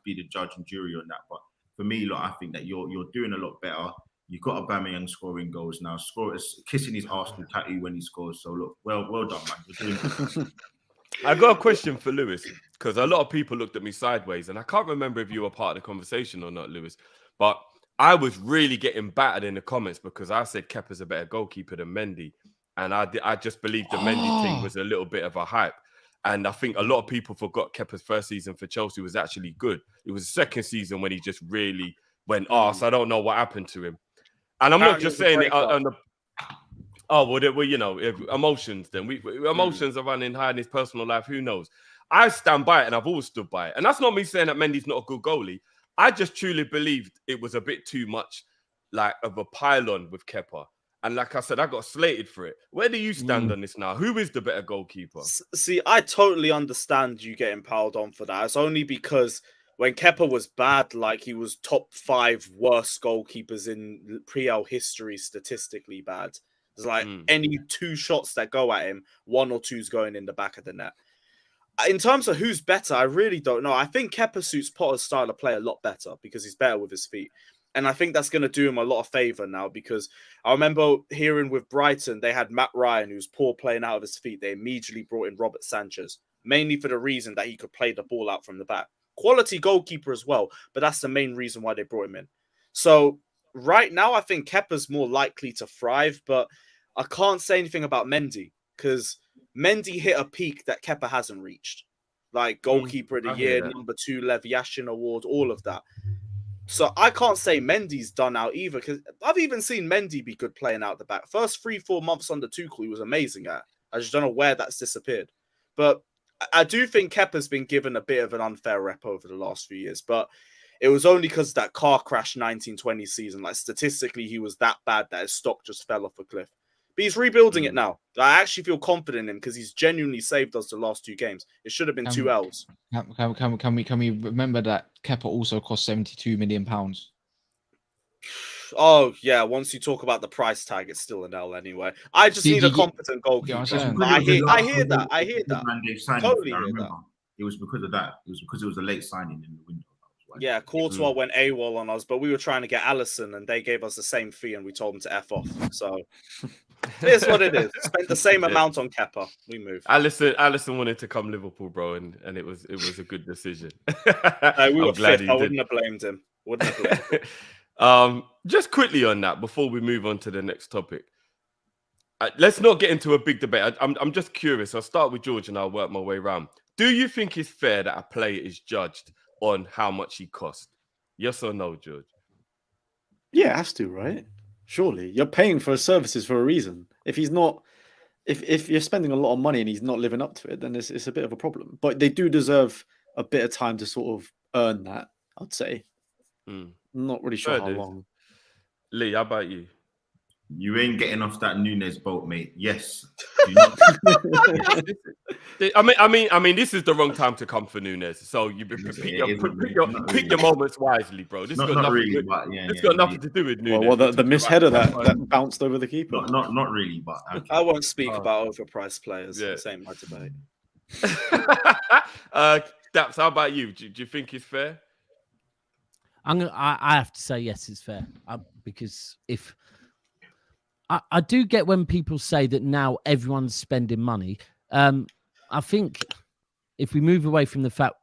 be the judge and jury on that. But for me, look, I think that you're doing a lot better. You've got Aubameyang scoring goals now. Kissing his Arsenal tattoo when he scores. So look, well done, man. You're doing good. I got a question for Lewis, because a lot of people looked at me sideways, and I can't remember if you were part of the conversation or not, Lewis. But I was really getting battered in the comments because I said Kepa's a better goalkeeper than Mendy, and I just believed the Mendy thing was a little bit of a hype. And I think a lot of people forgot Kepa's first season for Chelsea was actually good. It was the second season when he just really went arse. I don't know what happened to him. And I'm not just saying it on the... Oh, well, you know, emotions then. Emotions are running high in his personal life. Who knows? I stand by it, and I've always stood by it. And that's not me saying that Mendy's not a good goalie. I just truly believed it was a bit too much like of a pylon with Kepa. And like I said, I got slated for it. Where do you stand on this now? Who is the better goalkeeper? See, I totally understand you getting piled on for that. It's only because when Kepa was bad, like he was top 5 worst goalkeepers in Pre-L history, statistically bad. It's like any 2 shots that go at him, 1 or 2's going in the back of the net. In terms of who's better, I really don't know. I think Kepa suits Potter's style of play a lot better because he's better with his feet. And I think that's going to do him a lot of favour now, because I remember hearing with Brighton, they had Matt Ryan, who was poor playing out of his feet. They immediately brought in Robert Sanchez, mainly for the reason that he could play the ball out from the back. Quality goalkeeper as well, but that's the main reason why they brought him in. So right now, I think Kepa's more likely to thrive, but I can't say anything about Mendy because Mendy hit a peak that Kepa hasn't reached. Like goalkeeper of the year, number 2 Lev Yashin award, all of that. So I can't say Mendy's done out either, because I've even seen Mendy be good playing out the back. First 3-4 months under Tuchel, he was amazing at. I just don't know where that's disappeared. But I do think Kepa's been given a bit of an unfair rep over the last few years. But it was only because of that car crash 1920 season. Like statistically, he was that bad that his stock just fell off a cliff. But he's rebuilding it now. I actually feel confident in him because he's genuinely saved us the last 2 games. It should have been 2 L's. Can we remember that Kepa also cost £72 million? Oh, yeah. Once you talk about the price tag, it's still an L anyway. I just need a competent goalkeeper. I hear that. Totally hear that. It was because of that. It was because it was a late signing in the window. Yeah, Courtois went AWOL on us, but we were trying to get Alisson and they gave us the same fee and we told them to F off. So here's what it is. Spent the same amount on Kepa. We moved. Alisson wanted to come Liverpool, bro, and it was a good decision. We were fifth. I wouldn't have blamed him. Just quickly on that before we move on to the next topic. Let's not get into a big debate. I'm just curious. I'll start with George and I'll work my way around. Do you think it's fair that a player is judged on how much he cost? Yes or no, George? Yeah, it has to, right? Surely. You're paying for his services for a reason. If he's not, if you're spending a lot of money and he's not living up to it, then it's a bit of a problem. But they do deserve a bit of time to sort of earn that, I'd say. Not really sure how long. Lee, how about you? You ain't getting off that Nunes boat, mate. Yes. I mean, this is the wrong time to come for Nunes. So you pick your moments wisely, bro. This got nothing to do with Nunes. Well, the misheader that bounced over the keeper. Not really, but okay. I won't speak about overpriced players. Yeah. Same my debate. Daps, how about you? Do you think it's fair? I have to say yes, it's fair. Because if I do get when people say that now everyone's spending money. I think if we move away from the fact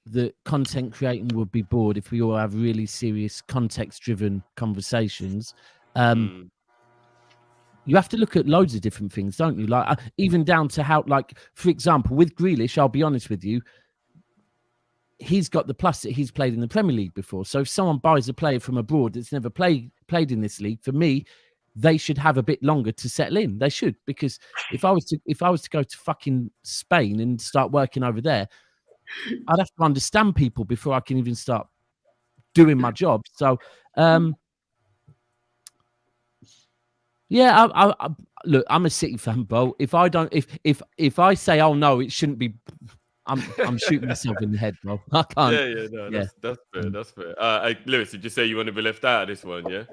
that content creating would be bored if we all have really serious context-driven conversations. You have to look at loads of different things, don't you? Like even down to how, like, for example, with Grealish, I'll be honest with you, he's got the plus that he's played in the Premier League before. So if someone buys a player from abroad that's never played in this league, for me, they should have a bit longer to settle in. They should, because if I was to go to fucking Spain and start working over there, I'd have to understand people before I can even start doing my job. So, yeah, I look, I'm a City fan, Bo. If I say, oh no, it shouldn't be, I'm shooting myself in the head, bro. I can't. That's fair. That's fair. Lewis, did you say you want to be left out of this one? Yeah.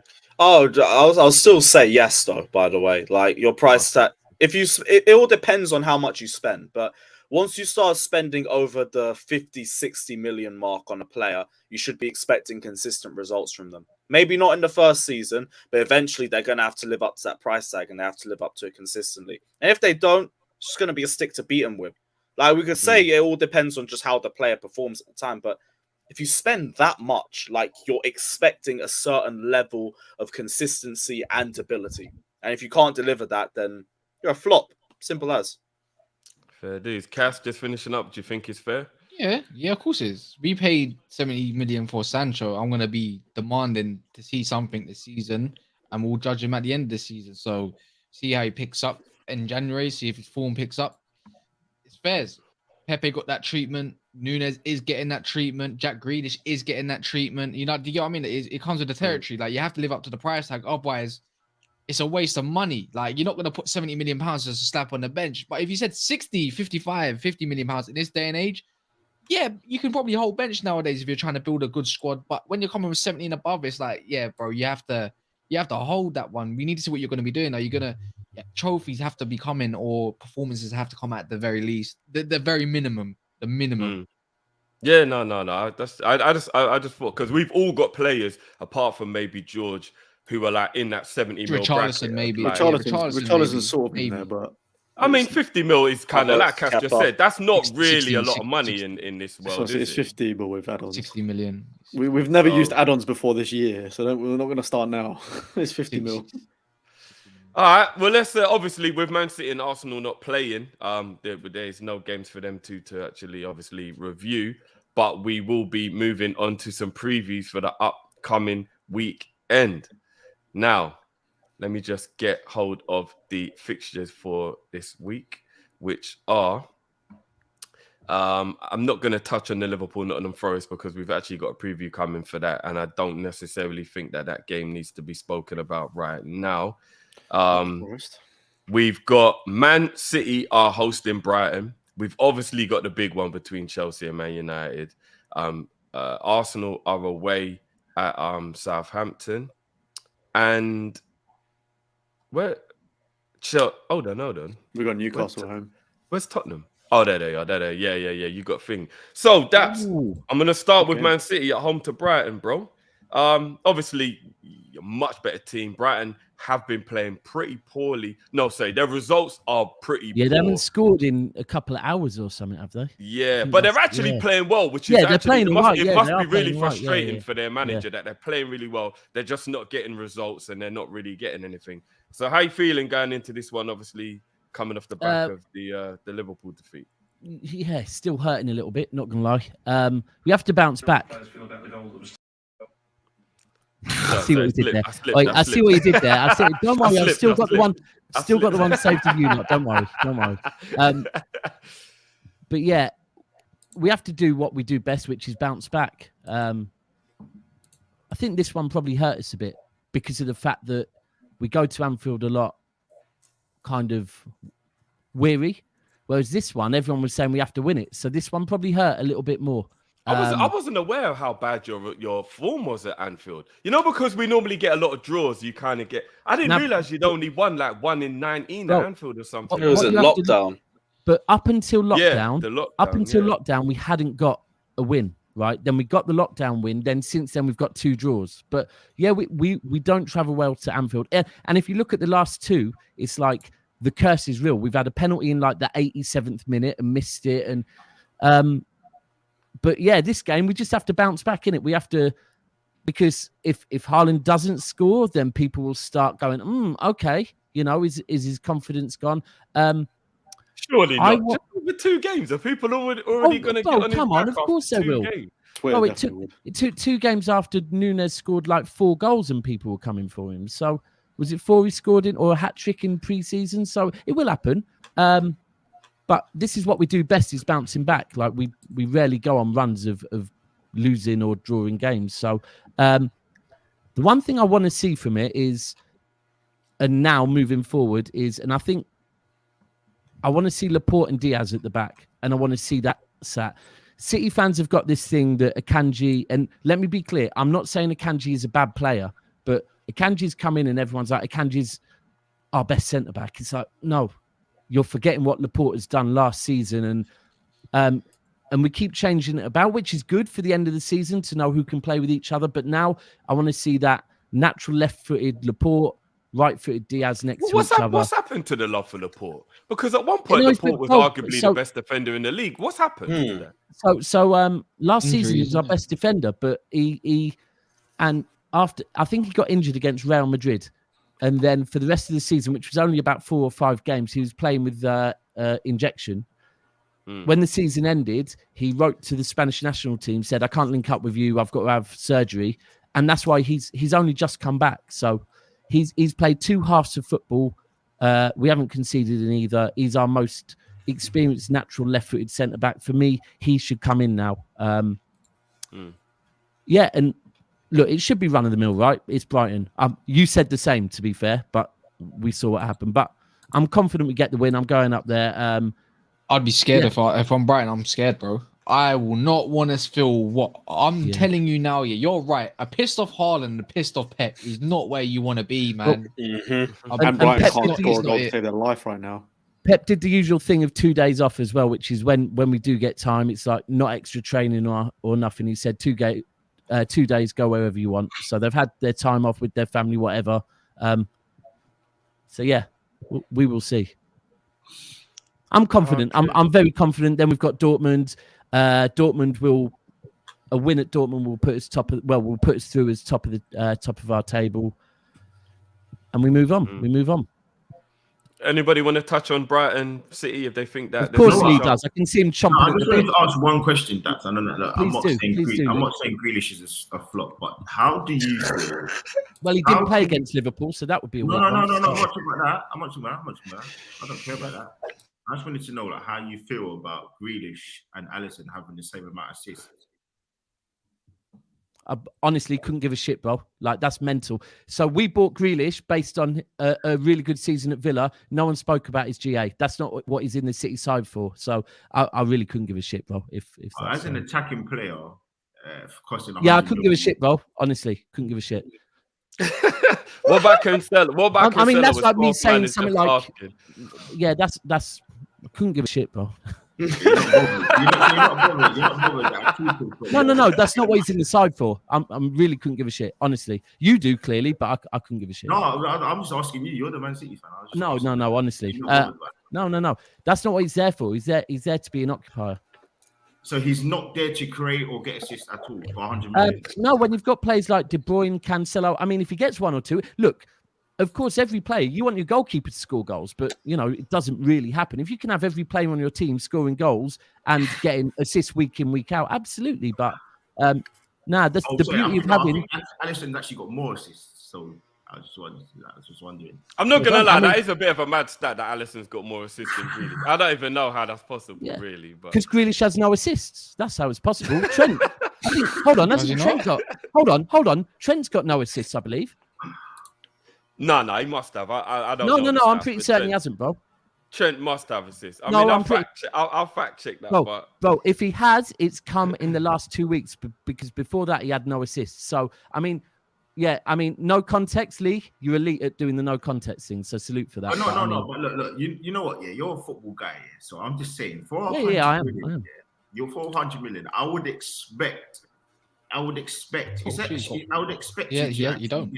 Oh, I'll still say yes, though. By the way, like your price tag, it all depends on how much you spend. But once you start spending over the 50, 60 million mark on a player, you should be expecting consistent results from them. Maybe not in the first season, but eventually they're going to have to live up to that price tag and they have to live up to it consistently. And if they don't, it's just going to be a stick to beat them with. Like we could say, it all depends on just how the player performs at the time. But if you spend that much, like you're expecting a certain level of consistency and ability. And if you can't deliver that, then you're a flop. Simple as. Fair dues. Cass, just finishing up. Do you think it's fair? Yeah, of course it is. We paid 70 million for Sancho. I'm going to be demanding to see something this season, and we'll judge him at the end of the season. So see how he picks up in January, see if his form picks up. It's fair. Pepe got that treatment. Nunes is getting that treatment. Jack Grealish is getting that treatment. You know, do you get what I mean? It comes with the territory. Like, you have to live up to the price tag. Otherwise, it's a waste of money. Like, you're not going to put 70 million pounds as a slap on the bench. But if you said 60, 55, 50 million pounds in this day and age, yeah, you can probably hold bench nowadays if you're trying to build a good squad. But when you're coming with 70 and above, it's like, yeah, bro, you have to hold that one. We need to see what you're going to be doing. Are you going to trophies have to be coming, or performances have to come at the very least, the very minimum, the minimum. Yeah, no. I just thought, because we've all got players apart from maybe George who are like in that 70 mil bracket. Maybe Richarlison's sort of in there, but I mean, 50 mil is kind of like Cass just said. That's not really a lot of money in this world. It's 50, but with add-ons. 60 million. We've never used add-ons before this year, so we're not going to start now. It's 50 mil. All right. Well, let's obviously with Man City and Arsenal not playing, there's no games for them to actually obviously review. But we will be moving on to some previews for the upcoming weekend. Now, let me just get hold of the fixtures for this week, which are, I'm not going to touch on the Liverpool Nottingham Forest because we've actually got a preview coming for that. And I don't necessarily think that game needs to be spoken about right now. We've got Man City are hosting Brighton. We've obviously got the big one between Chelsea and Man United. Arsenal are away at Southampton. And where? Hold on. We got Newcastle at home. Where's Tottenham? Oh, there they are. Yeah. You got a thing. So that's. I'm gonna start with Man City at home to Brighton, bro. Obviously, a much better team. Brighton have been playing pretty poorly. No, their results are pretty poor. They haven't scored in a couple of hours or something, have they? Yeah, but they're actually playing well, which is they're playing it must be really frustrating for their manager that they're playing really well. They're just not getting results and they're not really getting anything. So how you feeling going into this one, obviously coming off the back of the Liverpool defeat? Yeah, still hurting a little bit, not going to lie. We have to bounce back. I see what you did there. I see what you did there. Don't worry, I've still got the one. Still got the one saved to you. Don't worry. But yeah, we have to do what we do best, which is bounce back. I think this one probably hurt us a bit because of the fact that we go to Anfield a lot, kind of weary. Whereas this one, everyone was saying we have to win it. So this one probably hurt a little bit more. I wasn't aware of how bad your form was at Anfield. You know, because we normally get a lot of draws, you kind of get... I didn't realise you'd only won like 1 in 19 at Anfield or something. It was in lockdown. But up until lockdown, lockdown, we hadn't got a win, right? Then we got the lockdown win. Then since then, we've got 2 draws. But yeah, we don't travel well to Anfield. And if you look at the last 2, it's like the curse is real. We've had a penalty in like the 87th minute and missed it. And... but yeah, this game we just have to bounce back in it. We have to, because if Haaland doesn't score, then people will start going, okay, you know, is his confidence gone? Surely not. Just over 2 games. Are people already going to get on his come back on, of course they will. games? It took 2 games after Nunes scored like 4 goals and people were coming for him. So was it 4 he scored in, or a hat-trick in pre-season? So it will happen. But this is what we do best, is bouncing back. Like we rarely go on runs of losing or drawing games. So the one thing I want to see from it is, and now moving forward is, and I think I want to see Laporte and Diaz at the back, and I want to see that sat. City fans have got this thing that Akanji, and let me be clear, I'm not saying Akanji is a bad player, but Akanji's come in and everyone's like, Akanji's our best centre-back. It's like, no, you're forgetting what Laporte has done last season, and we keep changing it about, which is good for the end of the season to know who can play with each other. But now I want to see that natural left-footed Laporte, right-footed Diaz next to each other. What's happened to the love for Laporte? Because at one point, Laporte was arguably the best defender in the league. What's happened to that? So last season he was our best defender, but after, I think he got injured against Real Madrid. And then for the rest of the season, which was only about 4 or 5 games, he was playing with injection. When the season ended, he wrote to the Spanish national team, said, I can't link up with you. I've got to have surgery. And that's why he's only just come back. So he's played 2 halves of football. We haven't conceded in either. He's our most experienced natural left-footed centre-back. For me, he should come in now. Yeah, and look, it should be run-of-the-mill, right? It's Brighton. You said the same, to be fair, but we saw what happened. But I'm confident we get the win. I'm going up there. I'd be scared if I'm Brighton. I'm scared, bro. I will not want to feel what I'm telling you now. Yeah, you're right. A pissed off Haaland, a pissed off Pep is not where you want to be, man. And Brighton can't score a goal to save their life right now. Pep did the usual thing of 2 days off as well, which is when we do get time, it's like not extra training or nothing. He said 2 days, go wherever you want. So they've had their time off with their family, whatever. So yeah, we will see. I'm confident. I'm very confident. Then we've got Dortmund. A win at Dortmund will put us will put us through as top of our table, and we move on. We move on. Anybody want to touch on Brighton City if they think that? Of course he does. I can see him chomping. I just wanted to ask one question, Dax. I'm not saying Grealish is a flop, but how do you feel? Well, he didn't play against Liverpool, so that would be a no. I'm not talking about that. I don't care about that. I just wanted to know how you feel about Grealish and Alisson having the same amount of assists. I honestly couldn't give a shit, bro. Like, that's mental. So we bought Grealish based on a really good season at Villa. No one spoke about his GA. That's not what he's in the City side for. So I really couldn't give a shit, bro. If as an attacking player, costing I couldn't give a shit, bro. Honestly, couldn't give a shit. What about Cancelo? I mean, that's like me saying something like, yeah, that's. I couldn't give a shit, bro. You're not bothered. No. That's not what he's in the side for. I'm really couldn't give a shit. Honestly, you do clearly, but I couldn't give a shit. No, I'm just asking you. You're the Man City fan. No. Honestly, no. That's not what he's there for. He's there to be an occupier. So he's not there to create or get assists at all for 100 million. No, when you've got players like De Bruyne, Cancelo. I mean, if he gets 1 or 2, look. Of course, every player, you want your goalkeeper to score goals, but, it doesn't really happen. If you can have every player on your team scoring goals and getting assists week in, week out, absolutely. But, the beauty of having... Alisson's actually got more assists, so I was just wondering. I'm not going to lie, that is a bit of a mad stat that Alisson's got more assists than Grealish. I don't even know how that's possible, really. Because Grealish has no assists. That's how it's possible. Trent, hold on. Hold on. Trent's got no assists, I believe. No, he must have. I don't know. No, I'm pretty certain he hasn't, bro. Trent must have assists. I'll fact check that. Bro, if he has, it's come in the last 2 weeks because before that he had no assists. So, no context, Lee. You're elite at doing the no context thing. So salute for that. No. But look, you know what? Yeah, you're a football guy. Yeah, so I'm just saying, I am. You're 400 million. I would expect. You don't.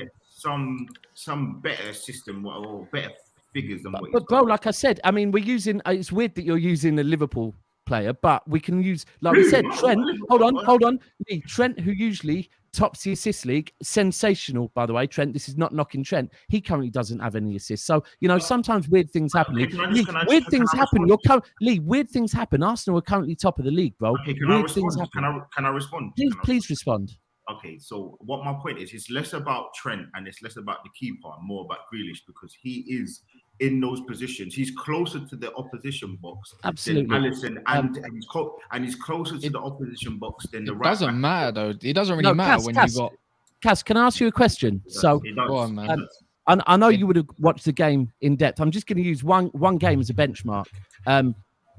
Some better system or better figures than what. But bro, like I said, I mean, we're using. It's weird that you're using a Liverpool player, but we can use, like we said, Trent. Hold on. Lee, Trent, who usually tops the assist league, sensational, by the way. Trent, this is not knocking Trent. He currently doesn't have any assists. So, sometimes weird things happen. Lee, weird things happen. Weird things happen. Arsenal are currently top of the league, bro. Okay, Weird things happen. Can I respond? Please respond. Okay, so what my point is, it's less about Trent and it's less about the keeper, more about Grealish, because he is in those positions. He's closer to the opposition box Absolutely. than Alisson, and he's closer to the opposition box than the right. It doesn't matter though. It doesn't really matter when you got. Cass, can I ask you a question? So, go on, man. I know you would have watched the game in depth. I'm just going to use one game as a benchmark.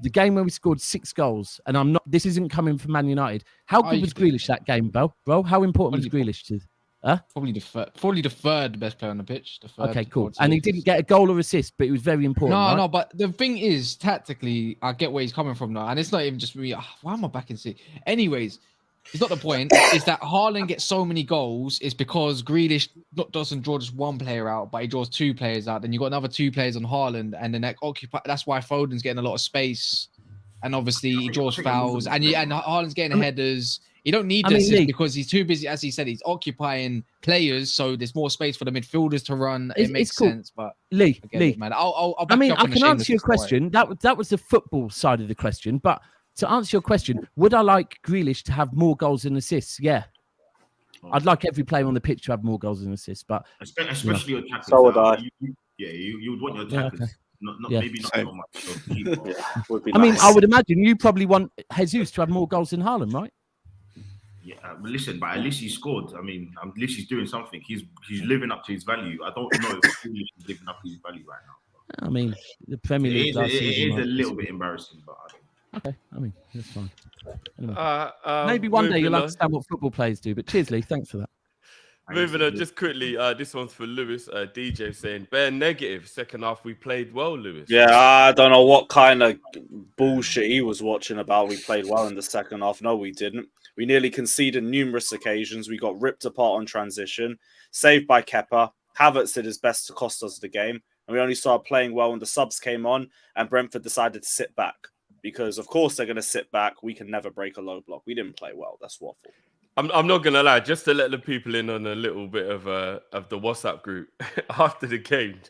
The game when we scored 6 goals, and this isn't coming from Man United. How good was Grealish that game, bro? How important was Grealish to? Probably the third best player on the pitch. Okay, cool. And he didn't get a goal or assist, but it was very important. No, but the thing is, tactically, I get where he's coming from now, and it's not even just me. Why am I back in sick? Anyways, it's not the point. Is that Haaland gets so many goals is because Grealish doesn't draw just one player out, but he draws 2 players out. Then you got another 2 players on Haaland, and then that's why Foden's getting a lot of space, and obviously he draws fouls, and Haaland's getting headers. You don't need this because he's too busy, as he said. He's occupying players, so there's more space for the midfielders to run. It makes sense, but Lee, man, I'll I can answer your question. That was the football side of the question, but to answer your question, would I like Grealish to have more goals and assists? Yeah, I'd like every player on the pitch to have more goals and assists, but especially your attackers. So would I. You would want your attackers. Maybe not so much. I would imagine you probably want Jesus to have more goals than Haaland, right? Yeah, listen, but at least he scored. I mean, at least he's doing something. He's living up to his value. I don't know if Grealish is living up to his value right now. I mean, the Premier League it is a little bit embarrassing, but I don't. Okay, I mean, that's fine. Anyway, maybe one day you'll understand what football players do. But cheers, Lee. Thanks for that. Moving on, just quickly, this one's for Lewis. DJ saying, bare negative. Second half, we played well, Lewis. Yeah, I don't know what kind of bullshit he was watching about. We played well in the second half. No, we didn't. We nearly conceded numerous occasions. We got ripped apart on transition, saved by Kepa. Havertz did his best to cost us the game. And we only started playing well when the subs came on and Brentford decided to sit back. Because, of course, they're going to sit back. We can never break a low block. We didn't play well. That's waffle. I'm not gonna lie, just to let the people in on a little bit of the WhatsApp group. After the game,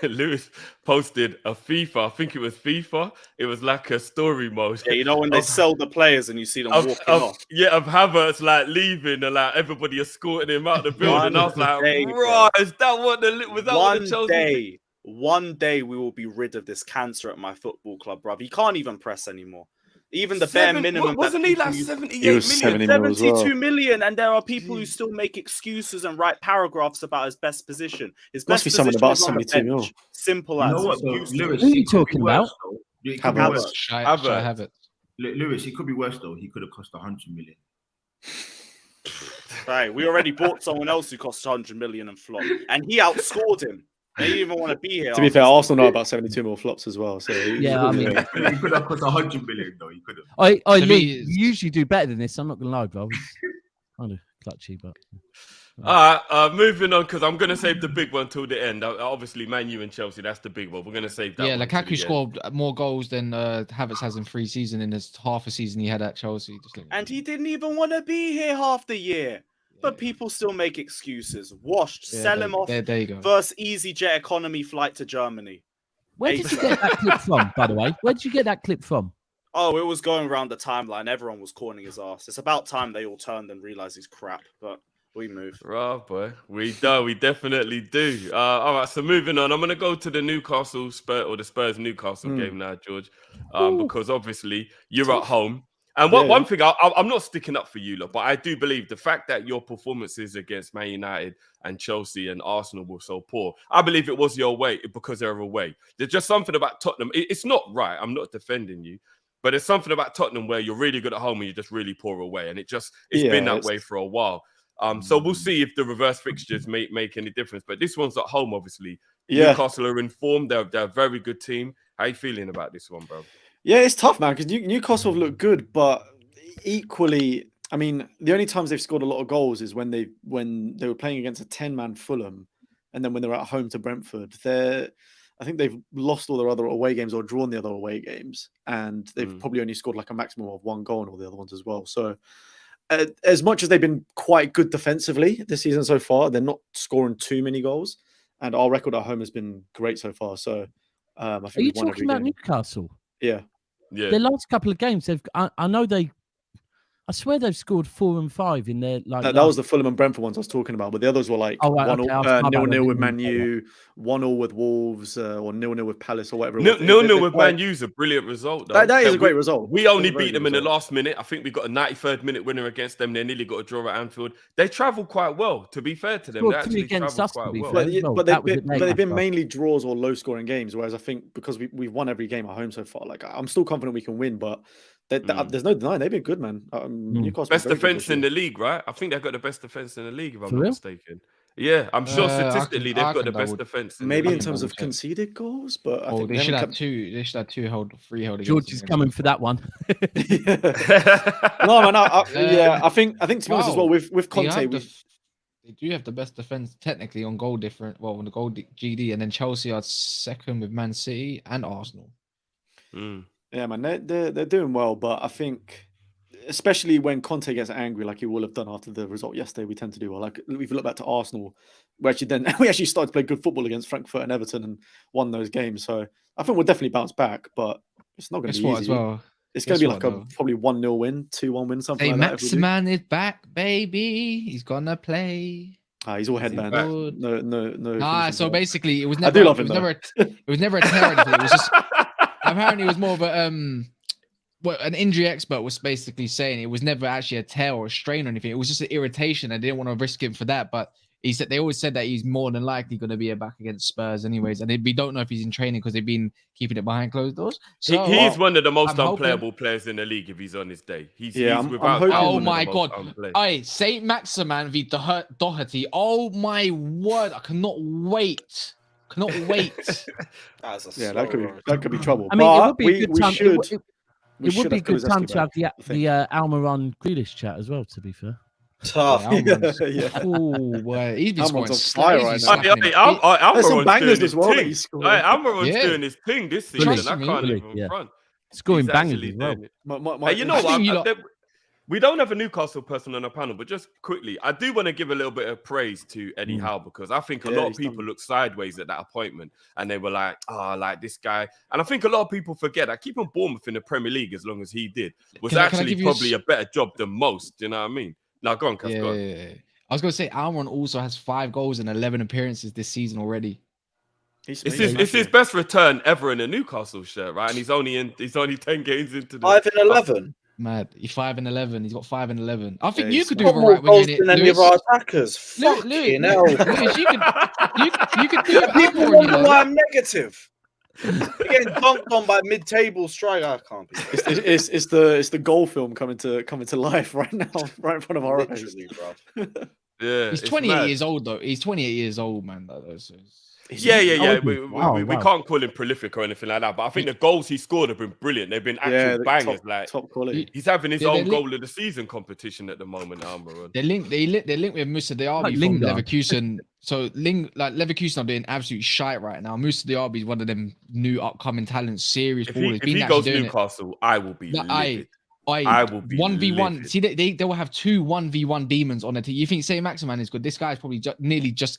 Lewis posted a FIFA. I think it was FIFA. It was like a story mode. Yeah, you know when they sell the players and you see them walking off. Yeah, of Havertz like leaving and like everybody escorting him out the building. I was like, right, is that what the Chelsea? One day we will be rid of this cancer at my football club, bruv. He can't even press anymore. Even the bare minimum. Wasn't he like 78 million? 72 million, and there are people who still make excuses and write paragraphs about his best position. His best must be someone about 72 mil. Simple as. Lewis, who are you talking about? Havertz. Lewis, he could be worse though. He could have cost 100 million. Right, we already bought someone else who cost 100 million and flopped, and he outscored him. They didn't even want to be here. To be fair, Arsenal know about 72 mil flops as well. So yeah, I mean, he could have cost 100 million though. He could have. Lee, you usually do better than this. I'm not gonna lie, bro. It's kind of clutchy, but. All right, moving on because I'm gonna save the big one till the end. Obviously, Man U and Chelsea, that's the big one. We're gonna save that. Yeah, Lukaku scored more goals than Havertz has in 3 seasons in his half a season he had at Chelsea. And he didn't even want to be here half the year. But people still make excuses. Washed, sell him off. There you go. First EasyJet economy flight to Germany. Where did you get that clip from, by the way? Where did you get that clip from? Oh, it was going around the timeline. Everyone was corning his ass. It's about time they all turned and realized he's crap. But we moved. Right, boy. We do. We definitely do. All right, so moving on. I'm going to go to the Newcastle Spurs Newcastle game now, George. Because obviously you're at home. And one thing, I'm not sticking up for you, lot, but I do believe the fact that your performances against Man United and Chelsea and Arsenal were so poor, I believe it was your way because they're away. There's just something about Tottenham. It's not right. I'm not defending you, but it's something about Tottenham where you're really good at home and you're just really poor away. And it's been that way for a while. So we'll see if the reverse fixtures make any difference. But this one's at home, obviously. Yeah. Newcastle are informed. They're a very good team. How are you feeling about this one, bro? Yeah, it's tough, man, because Newcastle have looked good, but equally, I mean, the only times they've scored a lot of goals is when they were playing against a 10-man Fulham, and then when they're at home to Brentford. I think they've lost all their other away games or drawn the other away games, and they've probably only scored like a maximum of 1 goal in all the other ones as well. So, as much as they've been quite good defensively this season so far, they're not scoring too many goals, and our record at home has been great so far. So, I think are you talking about Newcastle? Yeah. Their last couple of games, I know they. I swear they've scored 4 and 5 in their like. That was the Fulham and Brentford ones I was talking about, but the others were like 0-0 with Man U, 1-0 with Wolves, or 0-0 with Palace, or whatever. 0-0 with Man U is a brilliant result. That is a great result. We only beat them in the last minute. I think we got a 93rd minute winner against them. They nearly got a draw at Anfield. They travel quite well. To be fair to them, they actually travel quite well. But they've been mainly draws or low-scoring games. Whereas I think because we've won every game at home so far, like I'm still confident we can win, but. There's no denying they've been good, man. Newcastle best defense in the league, right? I think they've got the best defense in the league, if I'm not mistaken. Yeah, I'm sure statistically they've got the best defense. Maybe in terms of conceded goals, but I think they should have 2. They should have 2 free hold. George is coming for that one. No, man. I think to be honest as well with Conte, they do have the best defense technically on goal different. Well, on the goal GD, and then Chelsea are second with Man City and Arsenal. Yeah, man, they're doing well, but I think, especially when Conte gets angry, like he will have done after the result yesterday, we tend to do well. Like if you look back to Arsenal, we actually started to play good football against Frankfurt and Everton and won those games. So I think we'll definitely bounce back, but it's not going to be easy. As well. It's going to be like a probably 1-0 win, 2-1 win, something like that. Maximan is back, baby. He's gonna play. He's all headband. No. So basically, it was never. I do love him. It was never a tear. It was just. Apparently, it was more of a an injury expert was basically saying it was never actually a tear or a strain or anything. It was just an irritation. I didn't want to risk him for that, but he said they always said that he's more than likely going to be back against Spurs anyways, and we don't know if he's in training because they've been keeping it behind closed doors. So he's one of the most unplayable players in the league if he's on his day. He's without. Oh my god! Saint Maximan v Doherty. Oh my word! I cannot wait. Cannot wait. that could be trouble. I mean, it would be a good time. It would be a good time to have the Almiron Grealish chat as well. To be fair, tough. Oh, boy. He's been scoring fire right now. Almiron's bangers as well. Almiron's doing his thing this season. I can't even front. Scoring bangers as well. You know what? We don't have a Newcastle person on the panel, but just quickly, I do want to give a little bit of praise to Eddie Howe because I think a lot of people looked sideways at that appointment and they were like, like this guy. And I think a lot of people forget that keeping Bournemouth in the Premier League as long as he did was actually probably a better job than most. Do you know what I mean? Now, go on, Cass, go on. I was going to say, Almiron also has 5 goals and 11 appearances this season already. It's his best return ever in a Newcastle shirt, right? And he's only 10 games into the 5 and 11. Mad. He's 5 and 11. He's got 5 and 11. I think you could do more right goals than any of our attackers. Fucking hell. You could do it. People wonder why I'm negative. Getting dunked on by mid-table striker. I can't be. It's the goal film coming to life right now, right in front of our eyes. Yeah, he's 28 years old though. He's 28 years old, man. We can't call him prolific or anything like that, but I think the goals he scored have been brilliant. They've been actual bangers, top quality. He's having his own goal of the season competition at the moment. They're linked with Moussa Diaby from Leverkusen. So Leverkusen are doing absolute shite right now. Moussa Diaby is one of them new upcoming talents, serious ballers. If he goes to Newcastle, I will be livid. I will be 1v1. See, they will have 2 1v1 demons on the team. You think Saint Maximan is good? This guy is probably nearly just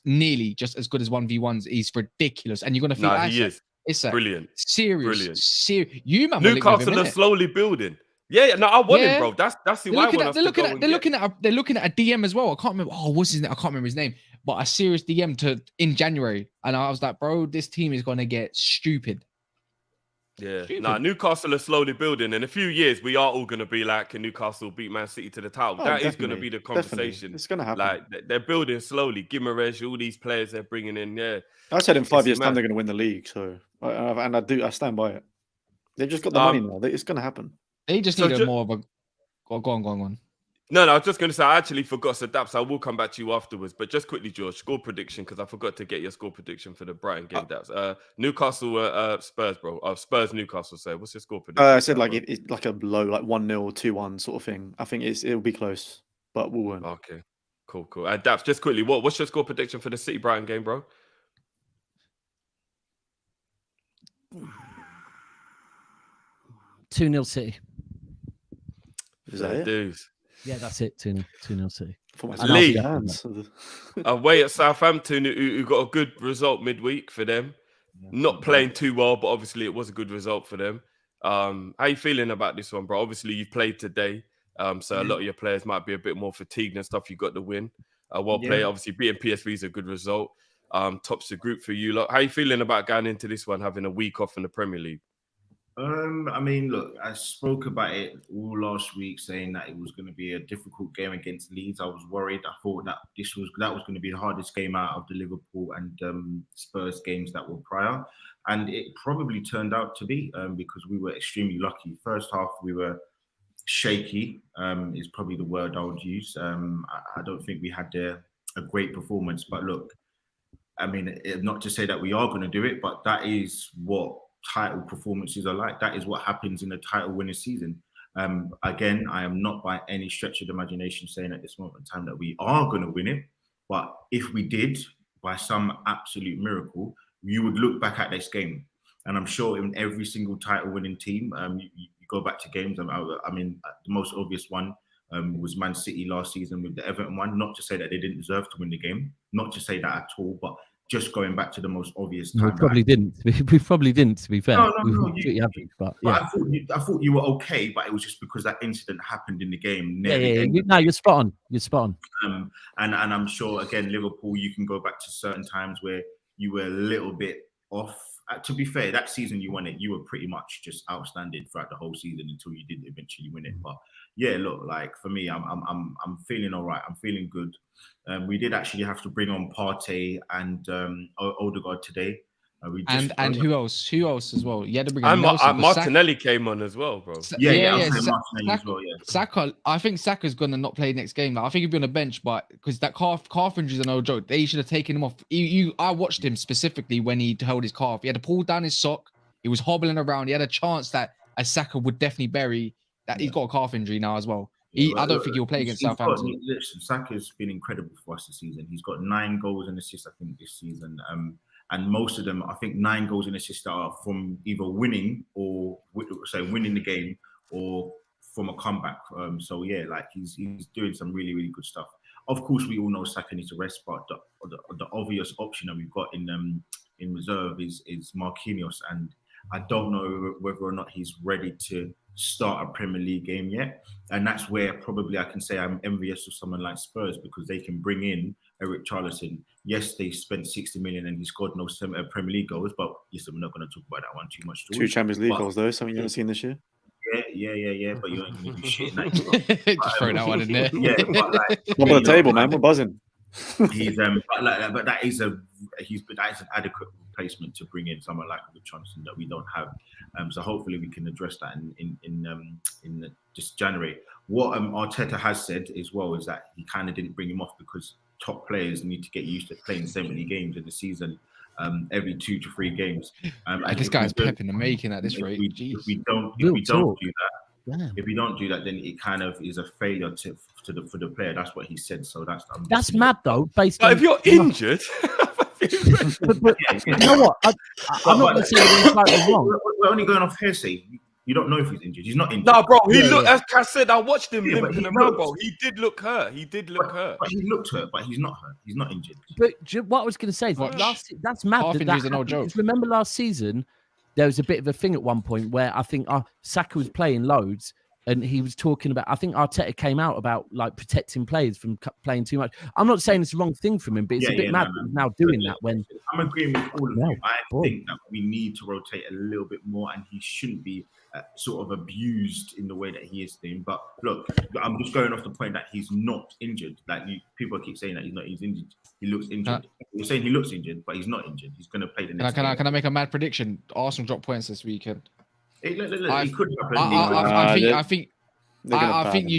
as good as 1v1s. He's ridiculous, and you're gonna think he is. It's brilliant, serious. Newcastle are slowly building. Yeah, no, I want him, bro. That's who I want. They're looking at a DM as well. I can't remember. Oh, what's his name? I can't remember his name. But a serious DM in January, and I was like, bro, this team is gonna get stupid. Yeah, Newcastle are slowly building. In a few years, we are all going to be like, can Newcastle beat Man City to the title? That is going to be the conversation. Definitely. It's going to happen. Like, they're building slowly. Gimaresh, all these players they're bringing in. Yeah, I said in 5 years' time they're going to win the league. So, and I stand by it. They've just got the money now. It's going to happen. They just need more of a. Go on. No, I was just going to say, I actually forgot Sadaps. I will come back to you afterwards. But just quickly, George, score prediction, because I forgot to get your score prediction for the Brighton game. That's Newcastle, Spurs, bro. Spurs, Newcastle, say. What's your score prediction? I said it's like a low, like 1-0, 2-1 sort of thing. I think it'll be close, but we'll win. Okay, cool. Daps, just quickly, what's your score prediction for the City Brighton game, bro? 2-0 City. Is that it? Dudes. Yeah, that's it. 2-0 City. Lee, away at Southampton, who got a good result midweek for them. Not playing too well, but obviously it was a good result for them. How you feeling about this one, bro? Obviously you've played today, so a lot of your players might be a bit more fatigued and stuff. You got the win. Well played. Obviously beating PSV is a good result. Tops the group for you lot. How you feeling about going into this one, having a week off in the Premier League? I mean, look, I spoke about it all last week, saying that it was going to be a difficult game against Leeds. I was worried. I thought that that was going to be the hardest game out of the Liverpool and Spurs games that were prior, and it probably turned out to be because we were extremely lucky. First half, we were shaky. Is probably the word I would use. I don't think we had a great performance, but look, I mean, not to say that we are going to do it, but that is what title performances are like. That is what happens in a title winning season. Again, I am not by any stretch of the imagination saying at this moment in time that we are going to win it, but if we did, by some absolute miracle, you would look back at this game, and I'm sure in every single title winning team, you go back to games. I mean, the most obvious one was Man City last season with the Everton one. Not to say that they didn't deserve to win the game, not to say that at all, but just going back to the most obvious time. We probably didn't. We probably didn't, to be fair. No, But yeah. I thought you were okay, but it was just because that incident happened in the game. Yeah. No, you're spot on. You're spot on. And I'm sure, again, Liverpool, you can go back to certain times where you were a little bit off. To be fair, that season you won it, you were pretty much just outstanding throughout the whole season until you did eventually win it. But yeah, look, like for me, I'm feeling all right. I'm feeling good. We did actually have to bring on Partey and Odegaard today. And who else? Who else as well? You had to bring on Nelson, Martinelli came on as well, bro. Yeah. Martinelli as well, yeah. Saka, I think Saka's gonna not play next game. Like, I think he'll be on the bench, but because that calf injury is no joke. They should have taken him off. I watched him specifically when he held his calf. He had to pull down his sock. He was hobbling around. He had a chance that a Saka would definitely bury. That he's got a calf injury now as well. I don't think he'll play against Southampton. Listen, Saka's been incredible for us this season. He's got 9 goals and assists, I think, this season. And most of them, I think 9 goals and assists are from either winning or winning the game or from a comeback. So yeah, like he's doing some really, really good stuff. Of course, we all know Saka needs to rest, but the obvious option that we've got in reserve is Marquinhos, and I don't know whether or not he's ready to start a Premier League game yet. And that's where probably I can say I'm envious of someone like Spurs, because they can bring in Eric Charlison. Yes, they spent 60 million and he scored no Premier League goals, but listen, we're not going to talk about that one too much. 2 Champions League goals though, something you haven't seen this year. Yeah, but you ain't going to do shit. Just throw that one in there. Yeah, but like, top of the table, man, we're buzzing. He's but that is an adequate replacement to bring in someone like Johnson that we don't have. So hopefully we can address that in just January. What Arteta has said as well is that he kind of didn't bring him off because top players need to get used to playing 70 games in the season, every 2 to 3 games. This guy's Pep in the making at this rate. If we don't do that, if we don't do that, then it kind of is a failure for the player. That's what he said. So that's mad though. Based on if you're injured, but you know what? I'm not going to say he's wrong. We're only going off hearsay. You don't know if he's injured. He's not injured. No, bro. He looked. As Cass said, I watched him limping around, bro. He did look hurt. But he looked hurt, but he's not hurt. He's not injured. But what I was going to say is that's mad. Half injuries are no joke. Remember last season, there was a bit of a thing at one point where I think Saka was playing loads and he was talking about, I think Arteta came out about like protecting players from playing too much. I'm not saying it's the wrong thing from him, but it's a bit mad that he's now doing that when... I'm agreeing with all of you. I think that we need to rotate a little bit more and he shouldn't be sort of abused in the way that he is doing. But look, I'm just going off the point that he's not injured. Like people keep saying that he's injured. He looks injured. You're saying he looks injured, but he's not injured. He's going to play the next game. Can I make a mad prediction? Arsenal drop points this weekend. It could happen. I think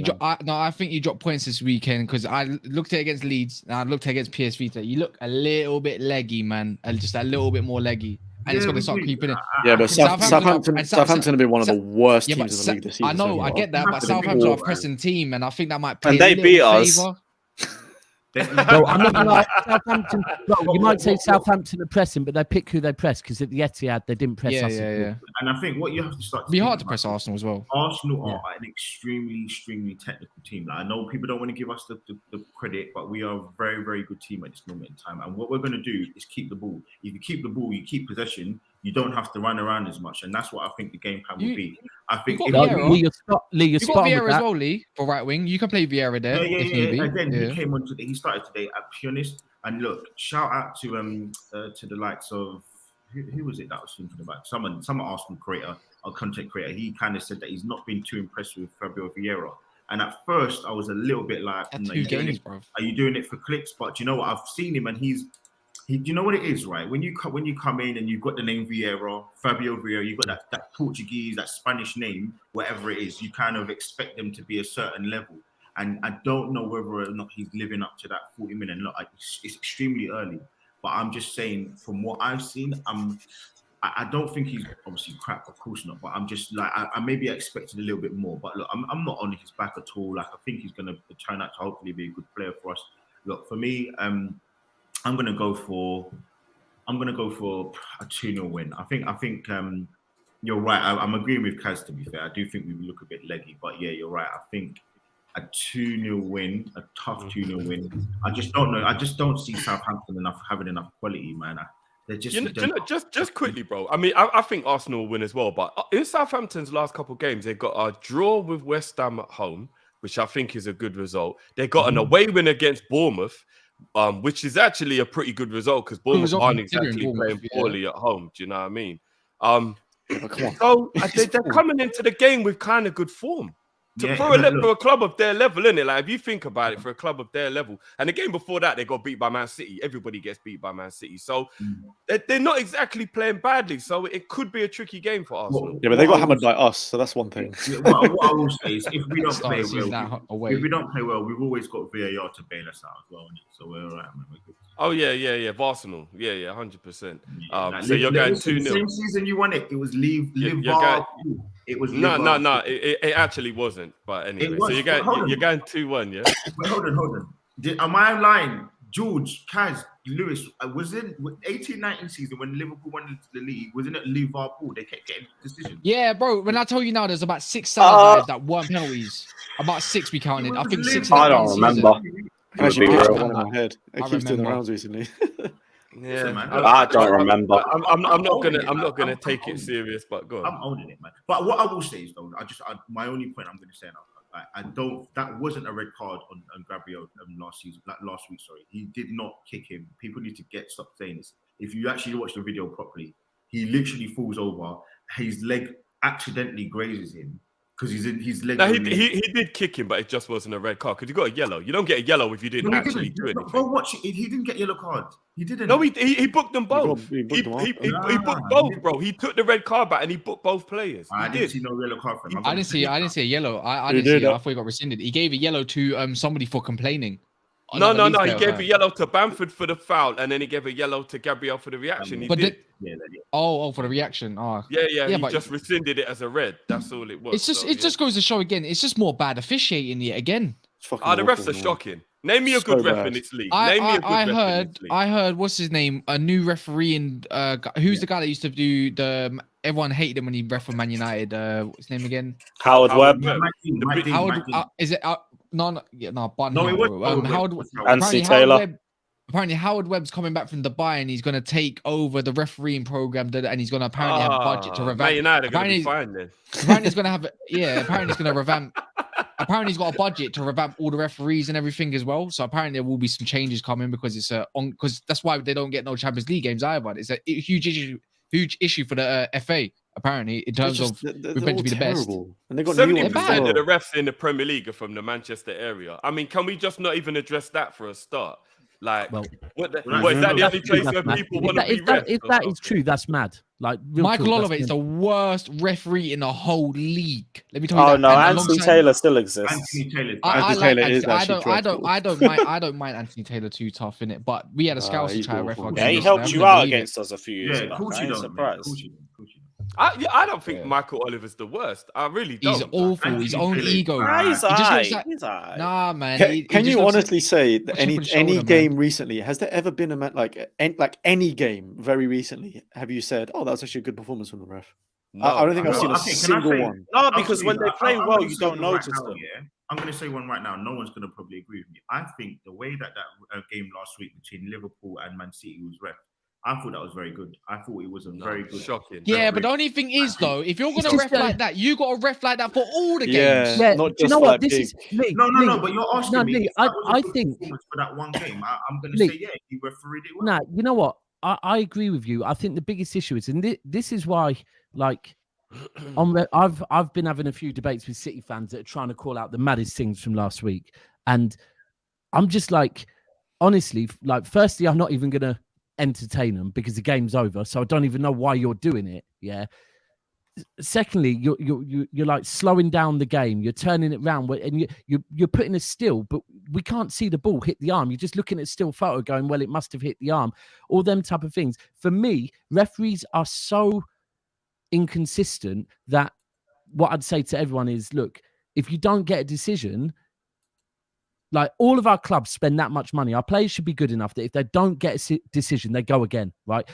you drop points this weekend because I looked at it against Leeds and I looked at it against PSV today. You look a little bit leggy, man. Just a little bit more leggy. And it's going to start creeping in. Yeah, but Southampton have been one of the worst teams in the league this season. I know, I get that, but Southampton are a pressing team, and I think that might play and they beat us. Well, I'm not gonna lie, Southampton. Well, you might say Southampton are pressing, but they pick who they press because at the Etihad they didn't press us. Yeah. And I think what you have to start. It'd be hard to press Arsenal as well. Arsenal are an extremely technical team. Like, I know people don't want to give us the credit, but we are a very, very good team at this moment in time. And what we're going to do is keep the ball. If you keep the ball, you keep possession. You don't have to run around as much, and that's what I think the game plan will be. I think Lee, you're spot Vieira on with as well, Lee, for right wing. You can play Vieira there. Yeah. Again, he came on today. He started today at Pionist. And look, shout out to the likes of who was it that I was thinking about? Some Arsenal creator or content creator. He kind of said that he's not been too impressed with Fabio Vieira. And at first, I was a little bit like, are you doing it for clicks? But you know what? I've seen him, and you know what it is, right? When you come in and you've got the name Vieira, Fabio Vieira, you've got that Portuguese, that Spanish name, whatever it is, you kind of expect them to be a certain level. And I don't know whether or not he's living up to that 40 minute. Look, it's extremely early, but I'm just saying from what I've seen, I don't think he's obviously crap, of course not. But I'm just like I maybe expected a little bit more. But look, I'm not on his back at all. Like I think he's going to turn out to hopefully be a good player for us. Look, for me, I'm gonna go for a 2-0 win. I think you're right. I'm agreeing with Kaz, to be fair. I do think we look a bit leggy, but yeah, you're right. I think a 2-0 win, a tough 2-0 win. I just don't know. I just don't see Southampton having enough quality, man. They're just just quickly, bro. I mean, I think Arsenal will win as well, but in Southampton's last couple of games, they got a draw with West Ham at home, which I think is a good result. They got an away win against Bournemouth, which is actually a pretty good result because Bournemouth aren't exactly playing poorly at home. Do you know what I mean? So they're coming into the game with kind of good form. For a club of their level, innit? Like, if you think about it, for a club of their level, and the game before that, they got beat by Man City. Everybody gets beat by Man City. So they're not exactly playing badly. So it could be a tricky game for Arsenal. Yeah, but they got hammered by us, so that's one thing. What I will say is, if we don't play well, we've always got VAR to bail us out as well. So we're all right, man. Oh yeah, Arsenal. Yeah, 100%. So you're going 2-0. Same season you won it. It was VAR. It was no. It actually wasn't. But anyway, so you're going 2-1. Yeah. Wait, hold on. Am I lying? George, Kaz, Lewis was in 18-19 season when Liverpool won the league. Wasn't it Liverpool? They kept getting decisions. Yeah, bro. When I tell you now, there's about 6 guys that weren't penalties. About 6 we counted. I think 6. I don't remember. Actually, one in my head. It keeps doing the rounds recently. Yeah, man. I don't remember. I'm not gonna take it serious, but go on. I'm owning it, man. But what I will say is, though, my only point I'm going to say now, I don't. That wasn't a red card on Gabriel last week. Sorry, he did not kick him. People need to stop saying this. If you actually watch the video properly, he literally falls over. His leg accidentally grazes him. Because his leg. No, he did kick him, but it just wasn't a red card. Because you got a yellow. You don't get a yellow if you didn't actually do anything. Go watch it. He didn't get yellow card. He didn't. No, he booked them both. He booked both, bro. He took the red card back and he booked both players. I didn't see no yellow card for him. I didn't see a yellow. I didn't see it. I thought he got rescinded. He gave a yellow to somebody for complaining. No. He gave a yellow to Bamford for the foul, and then he gave a yellow to Gabriel for the reaction. For the reaction. Oh. Yeah. He just rescinded it as a red. That's all it was. It just goes to show again. It's just more bad ofofficiating yet again. The refs are shocking. Name me a good ref in this league. I heard what's his name? A new referee in who's the guy that used to do the. Everyone hated him when he ref for Man United. What's his name again? Howard Webb. Is it? No, it was Anthony Taylor. Apparently, Howard Webb's coming back from Dubai and he's going to take over the refereeing program, and he's going to apparently have a budget to revamp. Man United are going to be fine then. Apparently, he's going to have apparently he's going to revamp. Apparently, he's got a budget to revamp all the referees and everything as well. So apparently, there will be some changes coming because it's because that's why they don't get no Champions League games either. It's a huge issue for the FA. Apparently, in terms of we're meant to be the best. And they got 70% of the refs in the Premier League are from the Manchester area. I mean, can we just not even address that for a start? Like, is that the only place where people want to be refs? If that is true, that's mad. Like, Michael Oliver is the worst referee in the whole league. Let me tell you that. Oh no, Anthony Taylor still exists. Anthony Taylor. I don't mind Anthony Taylor too tough in it, but we had a scout to try a ref. Yeah, he helped you out against us a few years ago. Of course you don't. I don't think Michael Oliver's the worst. I really don't. He's awful. His own ego. He's nah, man. Can you honestly say that any game man. recently, has there ever been a like any game very recently? Have you said, "Oh, that was actually a good performance from the ref"? No, I don't think I've seen a single one. No, because when they play well, you don't notice them. Yeah, I'm going to say one right now. No one's going to probably agree with me. I think the way that game last week between Liverpool and Man City was ref, I thought that was very good. I thought it was a very good, shocking. Yeah, but the only thing is though, if you're gonna ref like that, you got to ref like that for all the games. Yeah, not just like this is Lee, No. But you're asking me. Lee, I think for that one game, I'm going to say he refereed it well. No, you know what? I agree with you. I think the biggest issue is, and this is why, like, I've been having a few debates with City fans that are trying to call out the maddest things from last week, and I'm just like, honestly, like, firstly, I'm not even gonna entertain them because the game's over, so I don't even know why you're doing it. Yeah. Secondly, you're like slowing down the game. You're turning it around, and you're putting a still, but we can't see the ball hit the arm. You're just looking at a still photo, going, "Well, it must have hit the arm." All them type of things. For me, referees are so inconsistent that what I'd say to everyone is, look, if you don't get a decision, like, all of our clubs spend that much money, our players should be good enough that if they don't get a decision, they go again, right?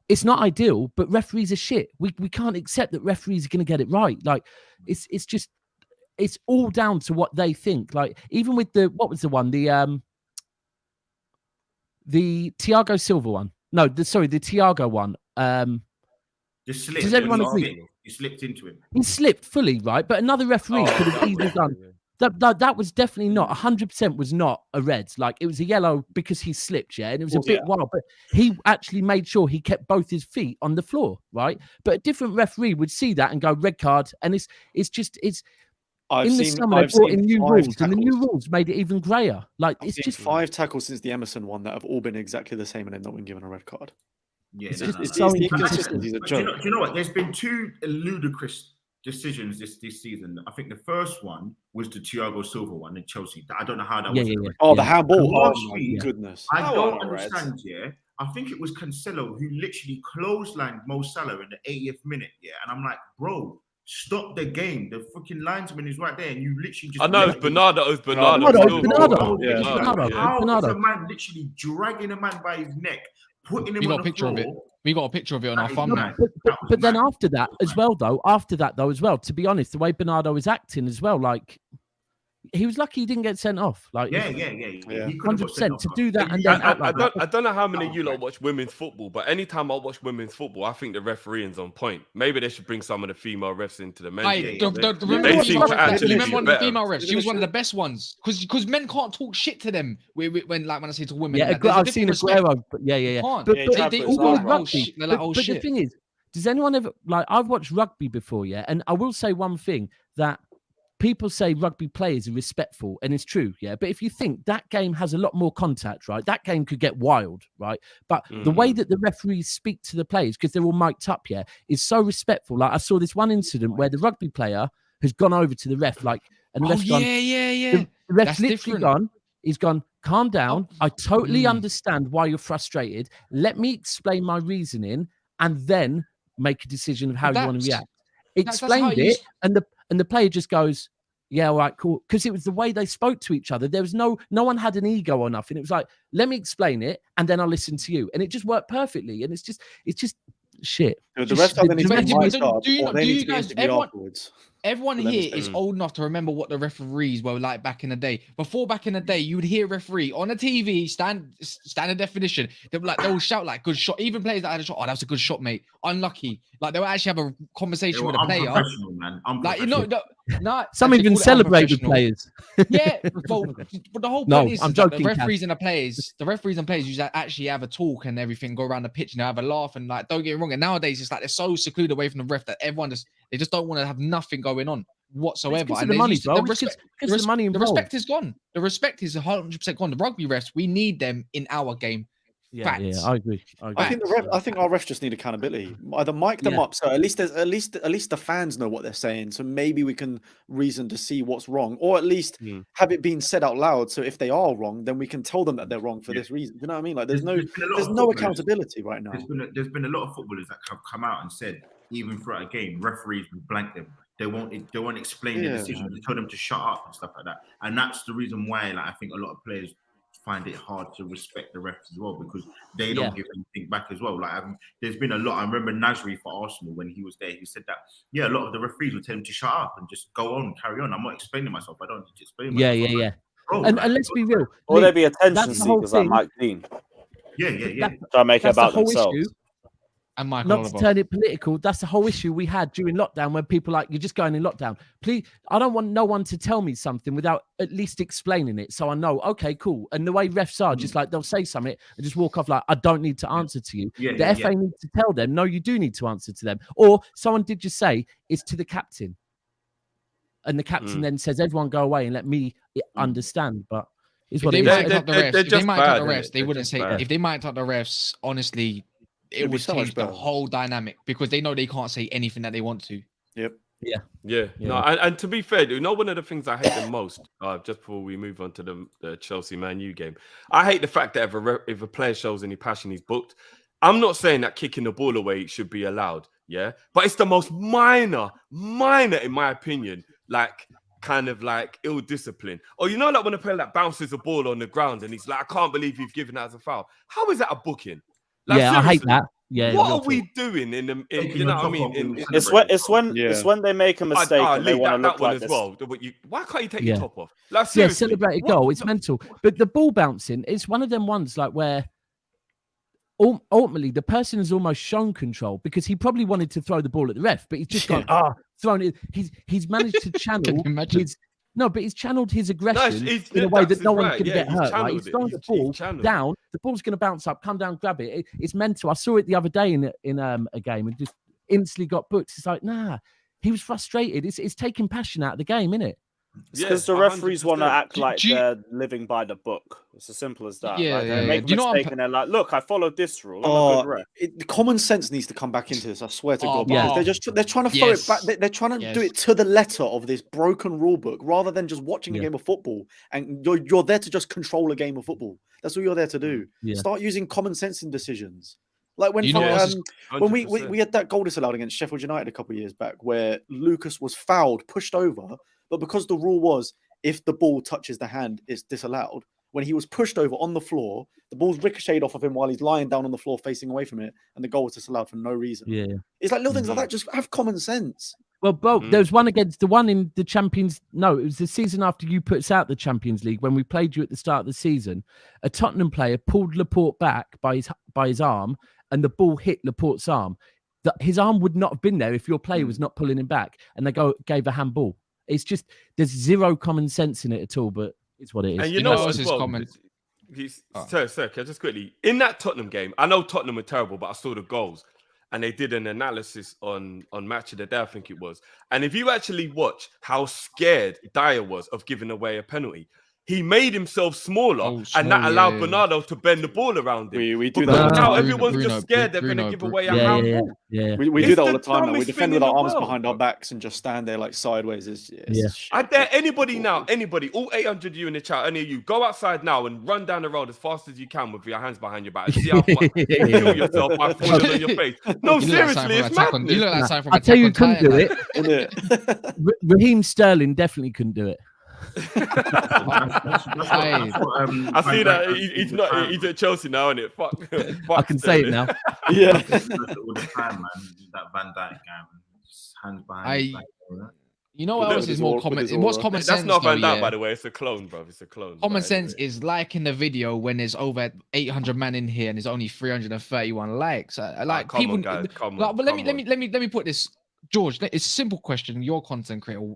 It's not ideal, but referees are shit. We can't accept that referees are going to get it right. Like, it's all down to what they think. Like, even with what was the one? The Thiago Silva one. No, the Thiago one. Just slipped. Does everyone agree? He slipped into him. He slipped fully, right? But another referee could have easily done. That was definitely not 100% was not a red. Like, it was a yellow because he slipped, yeah, and it was a bit wild. But he actually made sure he kept both his feet on the floor, right? But a different referee would see that and go red card, and it's in the summer they brought in new rules, and the new rules made it even grayer. Like, it's just 5 tackles since the Emerson one that have all been exactly the same and they've not been given a red card. Yeah, it's no. the inconsistencies that joke. Do you know what? There's been 2 ludicrous decisions this season. I think the first one was the Thiago Silva one in Chelsea. I don't know how that was. Yeah. Oh, the handball. Oh, my goodness. I don't understand, I think it was Cancelo who literally clotheslined Mo Salah in the 80th minute, and I'm like, bro, stop the game. The fucking linesman is right there, and you literally just... I know, it's Bernardo. How is a man literally dragging a man by his neck, putting him on the floor? We got a picture of it on our thumbnail. But then after that as well, to be honest, the way Bernardo was acting as well, like, he was lucky he didn't get sent off. Like, 100% to do that. And then I don't know how many of you lot watch women's football, but anytime I watch women's football, I think the refereeing's on point. Maybe they should bring some of the female refs into the men's game. Remember one of the female refs? She was one of the best ones because men can't talk shit to them when I say to women. Yeah, like, I've seen Aguero. But yeah. But they all with rugby. But the thing is, does anyone ever, like, I've watched rugby before, and I will say one thing, that people say rugby players are respectful, and it's true, but if you think that game has a lot more contact, right, that game could get wild, right? But the way that the referees speak to the players, because they're all mic'd up, is so respectful. Like, I saw this one incident where the rugby player has gone over to the ref, like, and the ref's gone, the ref's literally gone, he's gone, calm down, I totally understand why you're frustrated, let me explain my reasoning and then make a decision of how you want to react. Explained it, and the player just goes, yeah, all right, cool. Because it was the way they spoke to each other. There was no one had an ego or nothing. It was like, let me explain it, and then I'll listen to you. And it just worked perfectly. And it's just shit. The rest of them everyone here is old enough to remember what the referees were like back in the day. Before back in the day, you would hear a referee on a TV, standard definition. They will shout like, good shot. Even players that had a shot, oh, that was a good shot, mate. Unlucky. Like, they would actually have a conversation with a player. Man. Like, some even celebrate with players. Yeah, but the whole point is that the referees and the players used to actually have a talk and everything, go around the pitch and have a laugh, and, like, don't get me wrong. And nowadays it's like they're so secluded away from the ref that everyone they just don't want to have nothing going on whatsoever. And the money, bro. The money involved. The respect is gone. The respect is 100% gone. The rugby refs, we need them in our game. Yeah, I agree. I think our refs just need accountability. Either mic them up, so at least the fans know what they're saying. So maybe we can reason to see what's wrong, or at least have it being said out loud. So if they are wrong, then we can tell them that they're wrong for this reason. You know what I mean? Like, there's no accountability right now. There's been a lot of footballers that have come out and said even throughout a game, referees will blank them. They won't explain the decision. They tell them to shut up and stuff like that. And that's the reason why, like, I think a lot of players find it hard to respect the refs as well, because they don't give anything back as well. Like, there's been a lot. I remember Nasri for Arsenal, when he was there, he said that a lot of the referees would tell him to shut up and just go on, carry on. I'm not explaining myself. I don't need to explain myself. Yeah. Bro, and let's be real. Or there be attention seekers like Mike Dean. Yeah. Try to make it about themselves. Issue. And Michael Not Oliver. to turn it political, that's the whole issue we had during lockdown, when people like, you're just going in lockdown. Please, I don't want no one to tell me something without at least explaining it, so I know, okay, cool. And the way refs are, just like, they'll say something and just walk off like, I don't need to answer to you. The FA needs to tell them, no, you do need to answer to them. Or someone did just say, it's to the captain. And the captain then says, everyone go away and let me understand. But it's what it is. If they might cut the refs, they wouldn't say, if they might cut the refs, honestly, it would change the whole dynamic, because they know they can't say anything that they want to. Yep. Yeah. No, and to be fair, one of the things I hate the most, just before we move on to the Chelsea Man U game, I hate the fact that if a player shows any passion, he's booked. I'm not saying that kicking the ball away should be allowed, but it's the most minor, in my opinion, like, kind of like ill discipline. Or like when a player like bounces a ball on the ground and he's like, I can't believe you've given that as a foul. How is that a booking? Like, seriously, I hate that. Yeah. What are we doing in the? You know what I mean? It's when they make a mistake and they want to look like as this. well. Why can't you take your top off? Like, seriously, celebrate a goal. It's mental. But the ball bouncing, it's one of them ones like where ultimately the person has almost shown control, because he probably wanted to throw the ball at the ref, but he's just gone thrown it. He's managed to channel his. No, but he's channeled his aggression in a way that no one can get hurt. Right? He's thrown the ball down. The ball's going to bounce up, come down, grab it. It's mental. I saw it the other day in a game and just instantly got booked. It's like, nah, he was frustrated. It's taking passion out of the game, isn't it? It's because the referees want to act like they're living by the book. It's as simple as that. They make a mistake and they're like, look, I followed this rule. I'm a good ref. Common sense needs to come back into this. I swear to God. They're trying to throw it back. They're trying to do it to the letter of this broken rule book, rather than just watching a game of football. And you're there to just control a game of football. That's what you're there to do. Start using common sense in decisions. Like when we had that goal disallowed against Sheffield United a couple of years back, where Lucas was fouled, pushed over. But because the rule was, if the ball touches the hand, it's disallowed. When he was pushed over on the floor, the ball's ricocheted off of him while he's lying down on the floor facing away from it, and the goal was disallowed for no reason. Yeah. It's like little things like that. Just have common sense. Well, bro, there was one against the one in the Champions. No, it was the season after you put us out the Champions League, when we played you at the start of the season. A Tottenham player pulled Laporte back by his arm, and the ball hit Laporte's arm. His arm would not have been there if your player was not pulling him back, and they gave a handball. It's just, there's zero common sense in it at all, but it's what it is. And you know what's his comment? Sir, can I just quickly, in that Tottenham game, I know Tottenham were terrible, but I saw the goals, and they did an analysis on Match of the Day, I think it was. And if you actually watch how scared Dyer was of giving away a penalty, he made himself smaller, and that allowed Bernardo to bend the ball around him. We do that. Now everyone's just scared they're going to give away a handball. Yeah. We do that all the time now. We defend with our arms behind our backs and just stand there like sideways. I dare anybody now, all 800 of you in the chat, any of you, go outside now and run down the road as fast as you can with your hands behind your back and see how far you kill yourself by falling on your face. No, seriously, it's madness. You look like something from I tell you, couldn't do it. Raheem Sterling definitely couldn't do it. I see that he's at Chelsea now, isn't it? Fuck I can say it now. Yeah. All the time, man. That Van Dijk guy, hands behind his back. You know what else is more common? What's common sense? That's not Van Dijk, by the way. It's a clone, bro. It's a clone. Common sense is like in the video when there's over 800 man in here and there's only 331 likes. Like people. But let me put this, George. It's a simple question. Your content creator.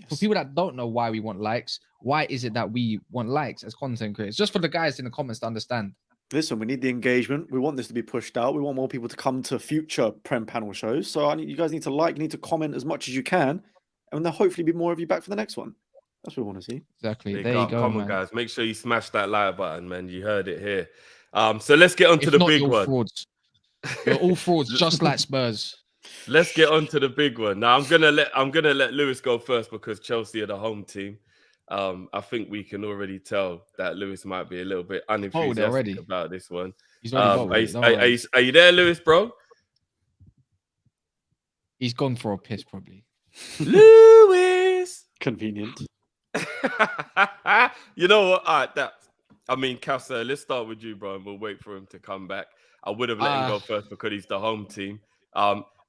For people that don't know why we want likes, why is it that we want likes as content creators? Just for the guys in the comments to understand. Listen, we need the engagement. We want this to be pushed out. We want more people to come to future Prem Panel shows. So you guys need to like, you need to comment as much as you can. And there'll hopefully be more of you back for the next one. That's what we want to see. Exactly. There you go, come on, guys. Make sure you smash that like button, man. You heard it here. So let's get on to the big one. Frauds. You're all frauds, just like Spurs. Let's get on to the big one. Now I'm gonna let Lewis go first because Chelsea are the home team. I think we can already tell that Lewis might be a little bit unenthusiastic about this one. He's are you there, Lewis, bro? He's gone for a piss, probably. Lewis. Convenient. You know what? All right, Casa, let's start with you, bro, and we'll wait for him to come back. I would have let him go first because he's the home team.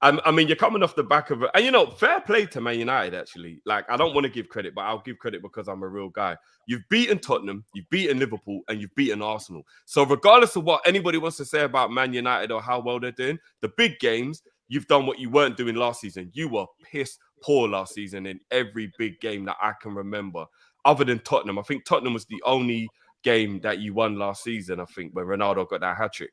I mean, you're coming off the back of it. And, fair play to Man United, actually. Like, I don't want to give credit, but I'll give credit because I'm a real guy. You've beaten Tottenham, you've beaten Liverpool, and you've beaten Arsenal. So regardless of what anybody wants to say about Man United or how well they're doing, the big games, you've done what you weren't doing last season. You were piss poor last season in every big game that I can remember, other than Tottenham. I think Tottenham was the only game that you won last season, I think, when Ronaldo got that hat-trick.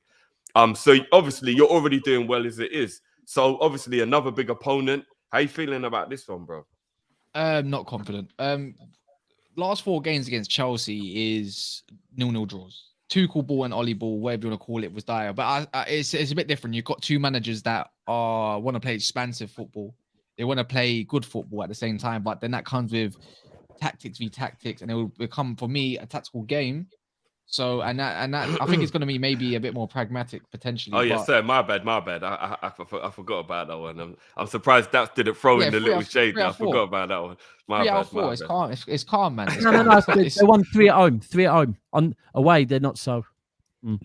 So obviously, you're already doing well as it is. So obviously another big opponent. How you feeling about this one, bro? Not confident. Last 4 games against Chelsea is 0-0 draws. Tuchel ball and Ollie ball, whatever you want to call it, was dire. But it's a bit different. You've got 2 managers that want to play expansive football. They want to play good football at the same time. But then that comes with tactics v tactics, and it will become, for me, a tactical game. So and that I think it's going to be maybe a bit more pragmatic potentially. Oh yes, sir. My bad. I forgot about that one. I'm surprised that didn't throw in the little shade. I forgot about that one. My bad. 4. It's calm. It's calm, man. No. They won 3 at home. 3 at home. On away, they're not so.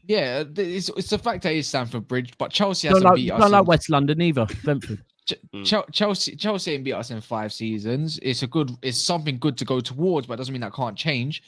Yeah, it's the fact that it's Stamford Bridge, but Chelsea hasn't beat us. Not like West London either. Brentford. Chelsea ain't beat us in 5 seasons. It's something good to go towards, but it doesn't mean that can't change.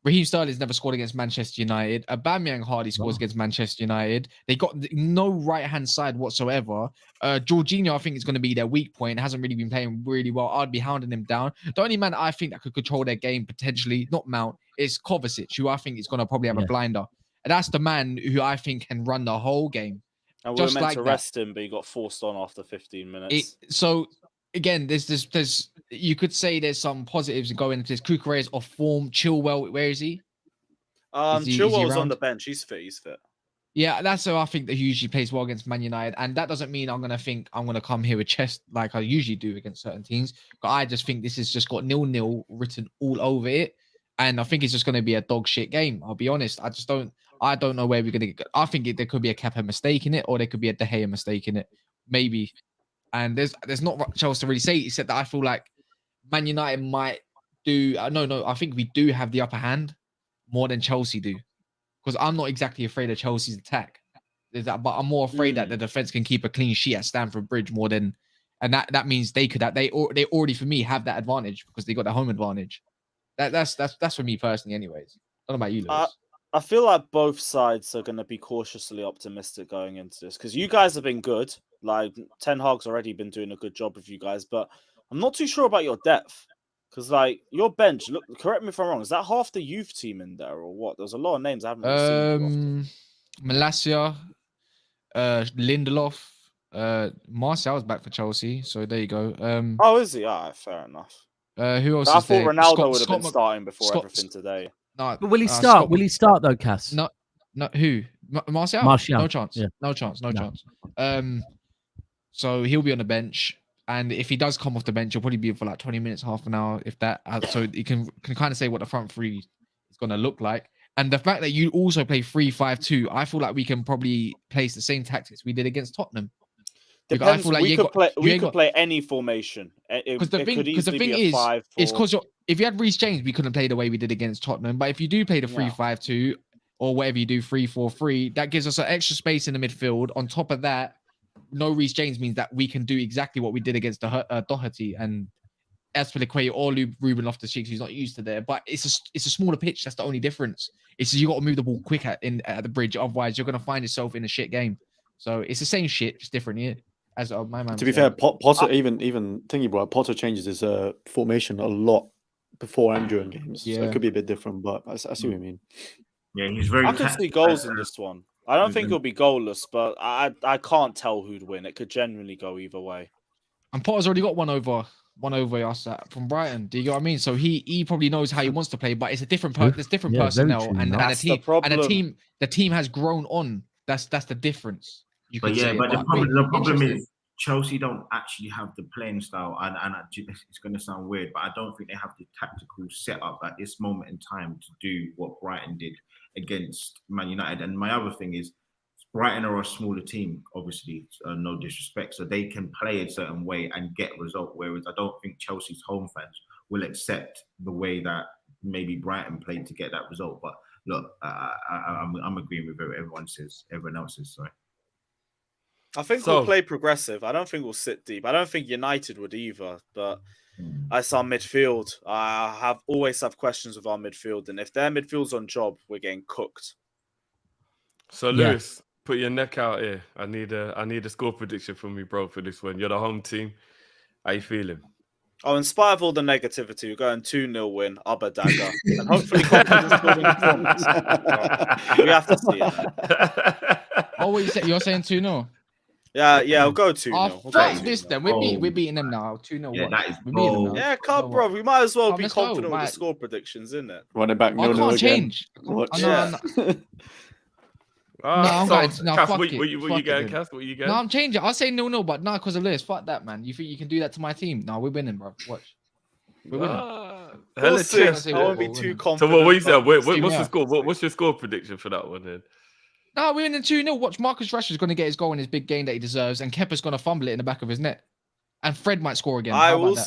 Raheem Sterling's never scored against Manchester United. Aubameyang hardly scores against Manchester United. They got no right-hand side whatsoever. Jorginho, I think, is going to be their weak point. Hasn't really been playing really well. I'd be hounding him down. The only man I think that could control their game potentially, not Mount, is Kovacic, who I think is going to probably have a blinder. And that's the man who I think can run the whole game. And we were meant to rest him, but he got forced on after 15 minutes. So, again, there's you could say there's some positives going into this. Kukureya's off form. Chilwell, where is he? Chilwell's on the bench. He's fit. Yeah, that's how I think that he usually plays well against Man United. And that doesn't mean I'm going to come here with chest like I usually do against certain teams. But I just think this has just got 0-0 written all over it. And I think it's just going to be a dog shit game. I'll be honest. I don't know where we're going to get. I think there could be a Kepa mistake in it, or there could be a De Gea mistake in it. Maybe. And there's not much else to really say, except that I feel like Man United might do. No, I think we do have the upper hand more than Chelsea do, because I'm not exactly afraid of Chelsea's attack. But I'm more afraid that the defense can keep a clean sheet at Stamford Bridge more than, and that means they already for me have that advantage because they got the home advantage. That's for me personally, anyways. I don't know about you, Lewis. I feel like both sides are going to be cautiously optimistic going into this because you guys have been good. Like Ten Hag's already been doing a good job with you guys, but I'm not too sure about your depth because, like, your bench. Look, correct me if I'm wrong. Is that half the youth team in there, or what? There's a lot of names I haven't really seen. Malacia, Lindelof, Martial's back for Chelsea, so there you go. Oh, is he? Ah, fair enough. Who else? I thought Ronaldo would have been starting before everything today. No, but will he start? Will he start though, Cass? No. Who? Martial? No chance. Yeah. No chance. So he'll be on the bench, and if he does come off the bench, he'll probably be for like 20 minutes, half an hour, if that. So he can kind of say what the front three is going to look like. And the fact that you also play 3-5-2, I feel like we can probably place the same tactics we did against Tottenham. Depends. I feel like we could play any formation. Because the thing is, it's because if you had Reece James, we couldn't play the way we did against Tottenham. But if you do play the 3-5-2 or whatever you do, 3-4-3, that gives us an extra space in the midfield. On top of that, no Reece James means that we can do exactly what we did against Doherty and Azpilicueta or Ruben Loftus-Cheek, who's not used to there. But it's a smaller pitch. That's the only difference. It's you got to move the ball quick at the bridge. Otherwise, you're going to find yourself in a shit game. So it's the same shit, just different here. As my man. To be fair, Potter even thingy, bro. Potter changes his formation a lot before and during games. Yeah. So it could be a bit different, but I see what you mean. Yeah, he's very. I can see goals in this one. I don't think it'll be goalless, but I can't tell who'd win. It could genuinely go either way. And Potter's already got one over us from Brighton. Do you get what I mean? So he probably knows how he wants to play, but it's a different there's different personnel and the team has grown on. That's the difference. But the problem is Chelsea don't actually have the playing style, and it's going to sound weird, but I don't think they have the tactical setup at this moment in time to do what Brighton did against Man United. And my other thing is, Brighton are a smaller team, obviously, no disrespect, so they can play a certain way and get result. Whereas I don't think Chelsea's home fans will accept the way that maybe Brighton played to get that result. But look, I'm agreeing with everyone else says. Sorry. I think we'll play progressive. I don't think we'll sit deep. I don't think United would either. But that's our midfield. I always have questions with our midfield, and if their midfield's on job, we're getting cooked. So Lewis, put your neck out here. I need a score prediction from you, bro, for this one. You're the home team. How you feeling? Oh, in spite of all the negativity, we're going 2-0 win, Abba Dagger. And hopefully confidence building performance. We have to see it. Oh, what you say? You're saying 2-0? Yeah, I'll go 2-0. Oh, fuck this then. We're beating them now. 2-0. Yeah, that is bold. Yeah, come, bro. We might as well be confident with the score predictions, isn't it? Run it back. I can't change. Cass, what you going, Cass? What you going? No, I'm changing. I'll say 0-0, but not because of Lewis. Fuck that, man. You think you can do that to my team? No, we're winning, bro. Watch. We're winning. I won't be too confident. So what you said? What's the score? What's your score prediction for that one then? No, we're winning 2-0. Watch, Marcus Rashford's going to get his goal in his big game that he deserves, and Kepa's going to fumble it in the back of his net. And Fred might score again.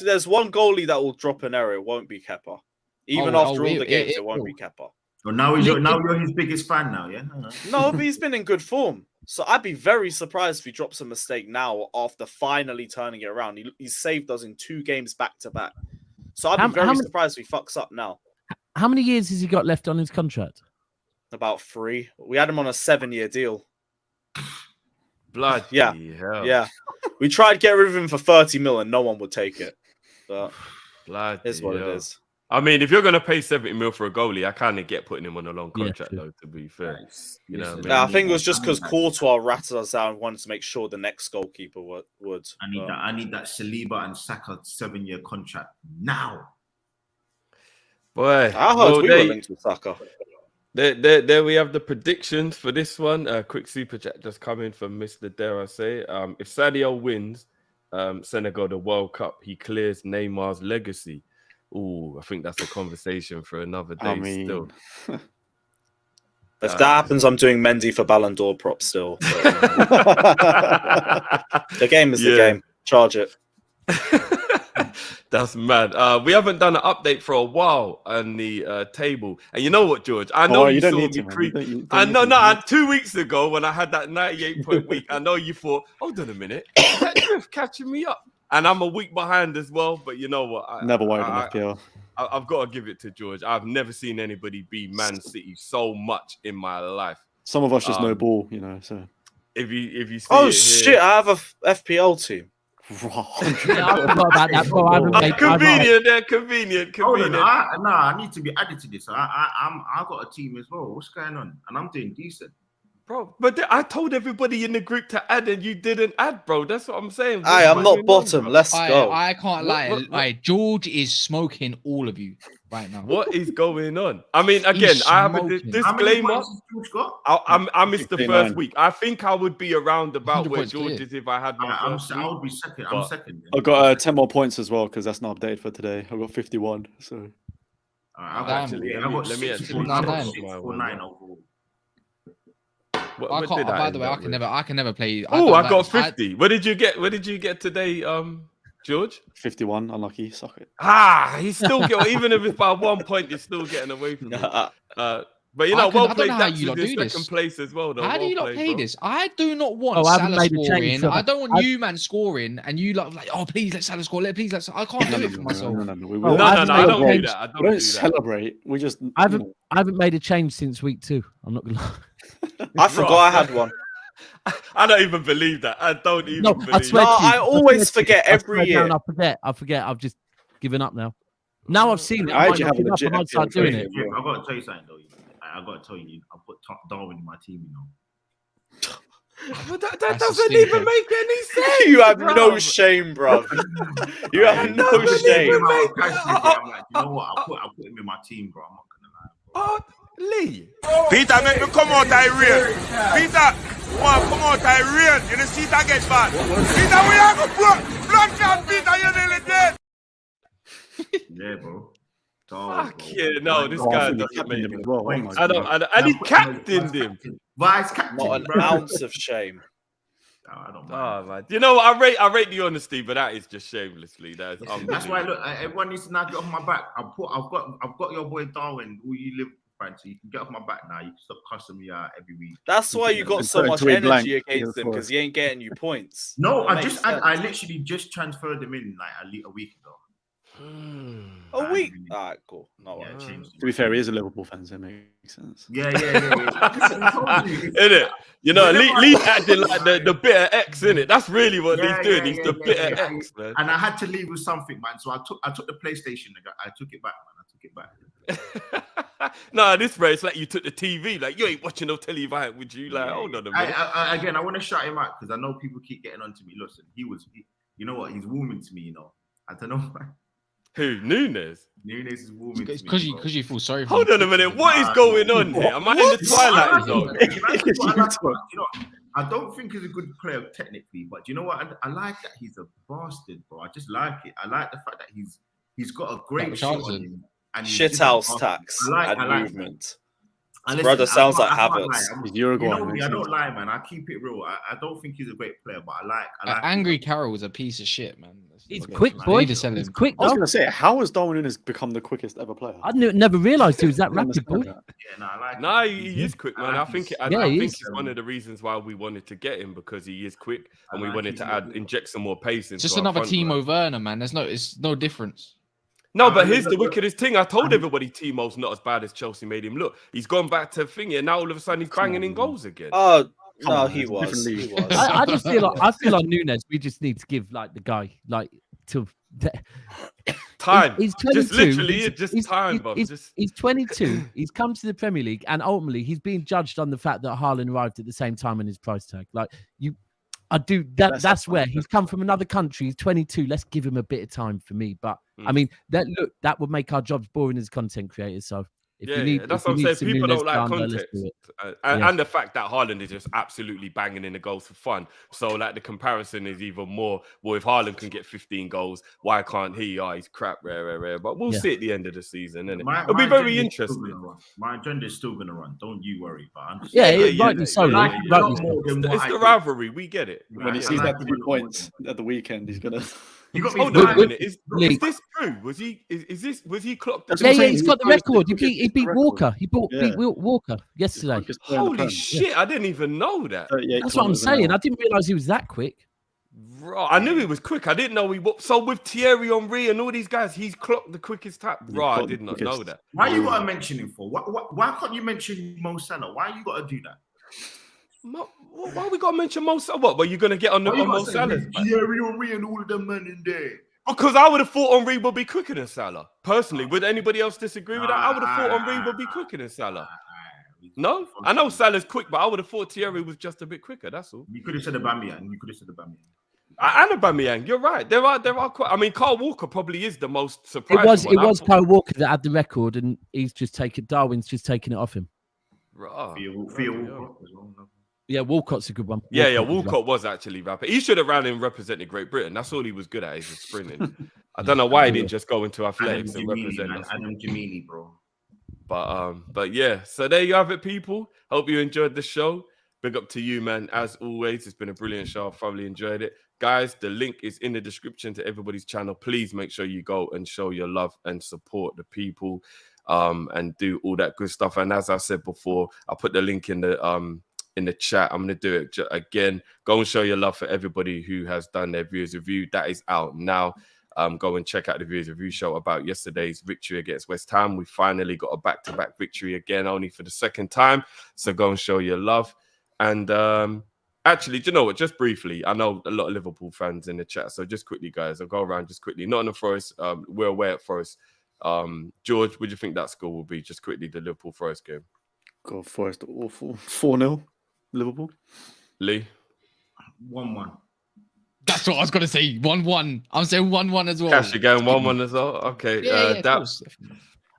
There's one goalie that will drop an error. It won't be Kepa. Even after all the games, it won't be Kepa. Well, now you're his biggest fan now, yeah? No, but he's been in good form. So I'd be very surprised if he drops a mistake now after finally turning it around. He's saved us in 2 games back to back. So I'd be very surprised if he fucks up now. How many years has he got left on his contract? About 3. We had him on a 7-year deal. Bloody hell. Yeah. We tried to get rid of him for 30 mil and no one would take it. But it's what it is. I mean, if you're going to pay 70 mil for a goalie, I kind of get putting him on a long contract, though, to be fair. You know what I mean? I think it was just because Courtois ratted us out and wanted to make sure the next goalkeeper would. I need that Saliba and Saka 7-year contract now. Boy. I heard we were linked with Saka. There we have the predictions for this one. Quick super chat just coming from Mr. Dare I say. If Sadio wins Senegal the World Cup, he clears Neymar's legacy. Ooh, I think that's a conversation for another day still. If that happens, I'm doing Mendy for Ballon d'Or prop still. The game is the game. Charge it. That's mad. We haven't done an update for a while on the table. And you know what, George? I know you saw me creep. I know, 2 weeks ago when I had that 98-point week, I know you thought, hold on a minute, is that Drift catching me up? And I'm a week behind as well, but you know what? Never worried enough, FPL. I've got to give it to George. I've never seen anybody beat Man City so much in my life. Some of us just know ball, you know. So if you see shit, I have a FPL team. I forgot about that, bro. Convenient. I need to be added to this. I got a team as well. What's going on? And I'm doing decent. Bro, but I told everybody in the group to add and you didn't add, bro. That's what I'm saying. I'm not bottom. Let's go. I can't lie. George is smoking all of you right now. What is going on? I mean, again, I have a disclaimer. I missed the first week. I think I would be around about where George is if I had my first week. I would be second. I'm second. I got 10 more points as well because that's not updated for today. I got 51. So let me actually 9 overall. By the way, I can never play. I got 50. What did you get? What did you get today, George? 51. Unlucky. Suck it. He's still getting. Even if it's by 1 point, you're still getting away from it. But you know, well played. That's in second place as well. Though. How do you not play this? I do not want Salah scoring. I don't want you, man, scoring, and you like, oh please let Salah score. Please let. I can't do it for myself. No. I don't do that. We don't celebrate. We just. I haven't made a change since week 2. I'm not gonna lie. I forgot I had one. I don't even believe that. I don't even believe that. I always forget every year. I forget. I've just given up now. Now I've seen it. I actually have a legit. I might start doing it. I've got to tell you something though. I got to tell you, I put Darwin in my team, you know. But that doesn't even make any sense. You have no shame, bro. You have no shame. You know what? I'll put him in my team, bro. I'm not gonna lie, bro. Lee. Peter, make me come out I rain. Peter, come out I rain. You know, see that get bad. Peter, we have a blood clot, Peter, you're nearly dead. Yeah, bro. Fuck yeah, no, this guy doesn't make him as well. Oh my I don't, and he captained him. Vice captain. Not an ounce of shame. I don't mind. Oh man, you know what? I rate the honesty, but that is just shamelessly. That's why look. Everyone needs to now get off my back. I've got your boy Darwin, all you Liverpool fans, so you can get off my back now. You can stop cussing me out every week. That's why you got so much energy against him, because he ain't getting you points. No, I literally just transferred him in like a week ago. A week? Alright, cool. No, to be fair, he is a Liverpool fan, so it makes sense. Yeah. Isn't it? You know, Lee acting like the bitter X, isn't it? That's really what Lee's doing. He's the bitter X, man. And I had to leave with something, man. So I took the PlayStation. I took it back, man. I took it back. No, this way it's like you took the TV. Like you ain't watching no telly, right? Would you? Like, hold on a minute. Again, I want to shout him out because I know people keep getting onto me. Listen, you know what? He's warming to me. You know, I don't know why. Who? Nunes? Nunes is warming. Because you feel sorry for Hold on a minute. What is going on here? Am I in the twilight zone? I don't think he's a good player technically, but you know what? I like that he's a bastard, bro. I just like it. I like the fact that he's got a great shot on him. And shithouse tax and movement. And brother sounds like Havertz. You know me, I don't lie, man. I keep it real. I don't think he's a great player, but I like Angry Carroll is a piece of shit, man. He's quick, boy. He's quick. I was going to say, how has Darwin Núñez become the quickest ever player? I never realised he was that rapid, boy. Yeah, no, I like no, he is quick, man. I think it's one of the reasons why we wanted to get him, because he is quick, and we wanted to inject some more pace into just another Timo Werner, man. It's no difference. No, but here's the wickedest thing. I told everybody Timo's not as bad as Chelsea made him look. He's gone back to thingy, and now all of a sudden he's banging in goals again. Oh, no, he was. I just feel like Núñez. We just need to give like the guy time. He's 22. Just literally, just time, Bob. He's 22. He's come to the Premier League, and ultimately he's being judged on the fact that Haaland arrived at the same time in his price tag. That's where he's come from another country. He's 22. Let's give him a bit of time for me. But I mean, that would make our jobs boring as content creators. So that's what I'm saying. People don't like context, and the fact that Haaland is just absolutely banging in the goals for fun. So like the comparison is even more. Well, if Haaland can get 15 goals, why can't he? Oh, he's crap, rare. But we'll see at the end of the season, and it'll be very interesting. My agenda is still going to run. Don't you worry. But I'm just rightly so. It's the rivalry. We get it. When he sees that 3 points at the weekend, he's gonna. Hold on a minute. Is this true? Was he clocked? Yeah, he's got the record. He beat Walker. He beat Walker yesterday. Holy shit! I didn't even know that. That's what I'm saying. I didn't realise he was that quick. Right, I knew he was quick. I didn't know he was. So with Thierry Henry and all these guys, he's clocked the quickest tap. Right, I did not know that. Why you got to mention him for? Why can't you mention Mo Salah? Why you got to do that? Why we got to mention Mo Salah? What, were you going to get on Mo Salah? Thierry Henry and all of them men in there. Because I would have thought Henry would be quicker than Salah. Personally, would anybody else disagree with that? I would have thought Henry would be quicker than Salah. No? I know Salah's quick, but I would have thought Thierry was just a bit quicker. That's all. You could have said Aubameyang. And Aubameyang, you're right. There are quite. I mean, Kyle Walker probably is the most surprising. It was Kyle Walker that had the record, and Darwin's just taken it off him. Right. Yeah, Walcott's a good one. Walcott was actually rapid. He should have ran and represented Great Britain. That's all he was good at, is sprinting. I don't know why he didn't just go into athletics and represent us. Adam Gemini, bro. But yeah, so there you have it, people. Hope you enjoyed the show. Big up to you, man. As always, it's been a brilliant show. I thoroughly enjoyed it. Guys, the link is in the description to everybody's channel. Please make sure you go and show your love and support the people and do all that good stuff. And as I said before, I put the link in the chat. I'm going to do it again. Go and show your love for everybody who has done their viewers review. That is out now. Go and check out the viewers review show about yesterday's victory against West Ham. We finally got a back-to-back victory again, only for the second time. So go and show your love. And actually, do you know what? Just briefly, I know a lot of Liverpool fans in the chat. So just quickly, guys, I'll go around just quickly. Not in the Forest. We're away at Forest. George, what do you think that score will be? Just quickly, the Liverpool-Forest game. God, Forest awful. 4-0. Liverpool. Lee? 1-1. That's what I was going to say. 1-1. I'm saying 1-1 as well. Cash, you're going 1-1 as well? Okay.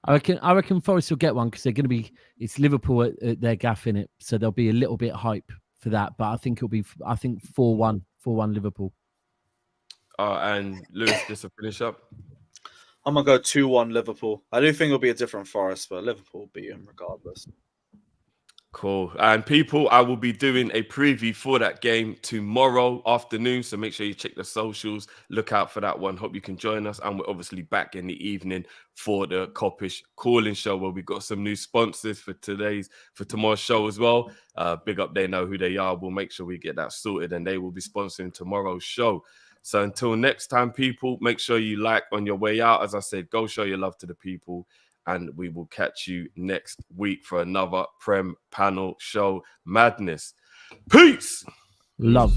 I reckon Forest will get one because they're going to be. It's Liverpool at their gaff in it, so there'll be a little bit hype for that. But I think it'll be. I think 4-1 Liverpool. And Lewis, just to finish up. I'm going to go 2-1 Liverpool. I do think it'll be a different Forest, but Liverpool will beat him regardless. Cool. And people, I will be doing a preview for that game tomorrow afternoon. So make sure you check the socials. Look out for that one. Hope you can join us. And we're obviously back in the evening for the Kop-Ish calling show, where we've got some new sponsors for tomorrow's show as well. Big up, they know who they are. We'll make sure we get that sorted, and they will be sponsoring tomorrow's show. So until next time, people, make sure you like on your way out. As I said, go show your love to the people. And we will catch you next week for another Prem Panel Show madness. Peace. Love.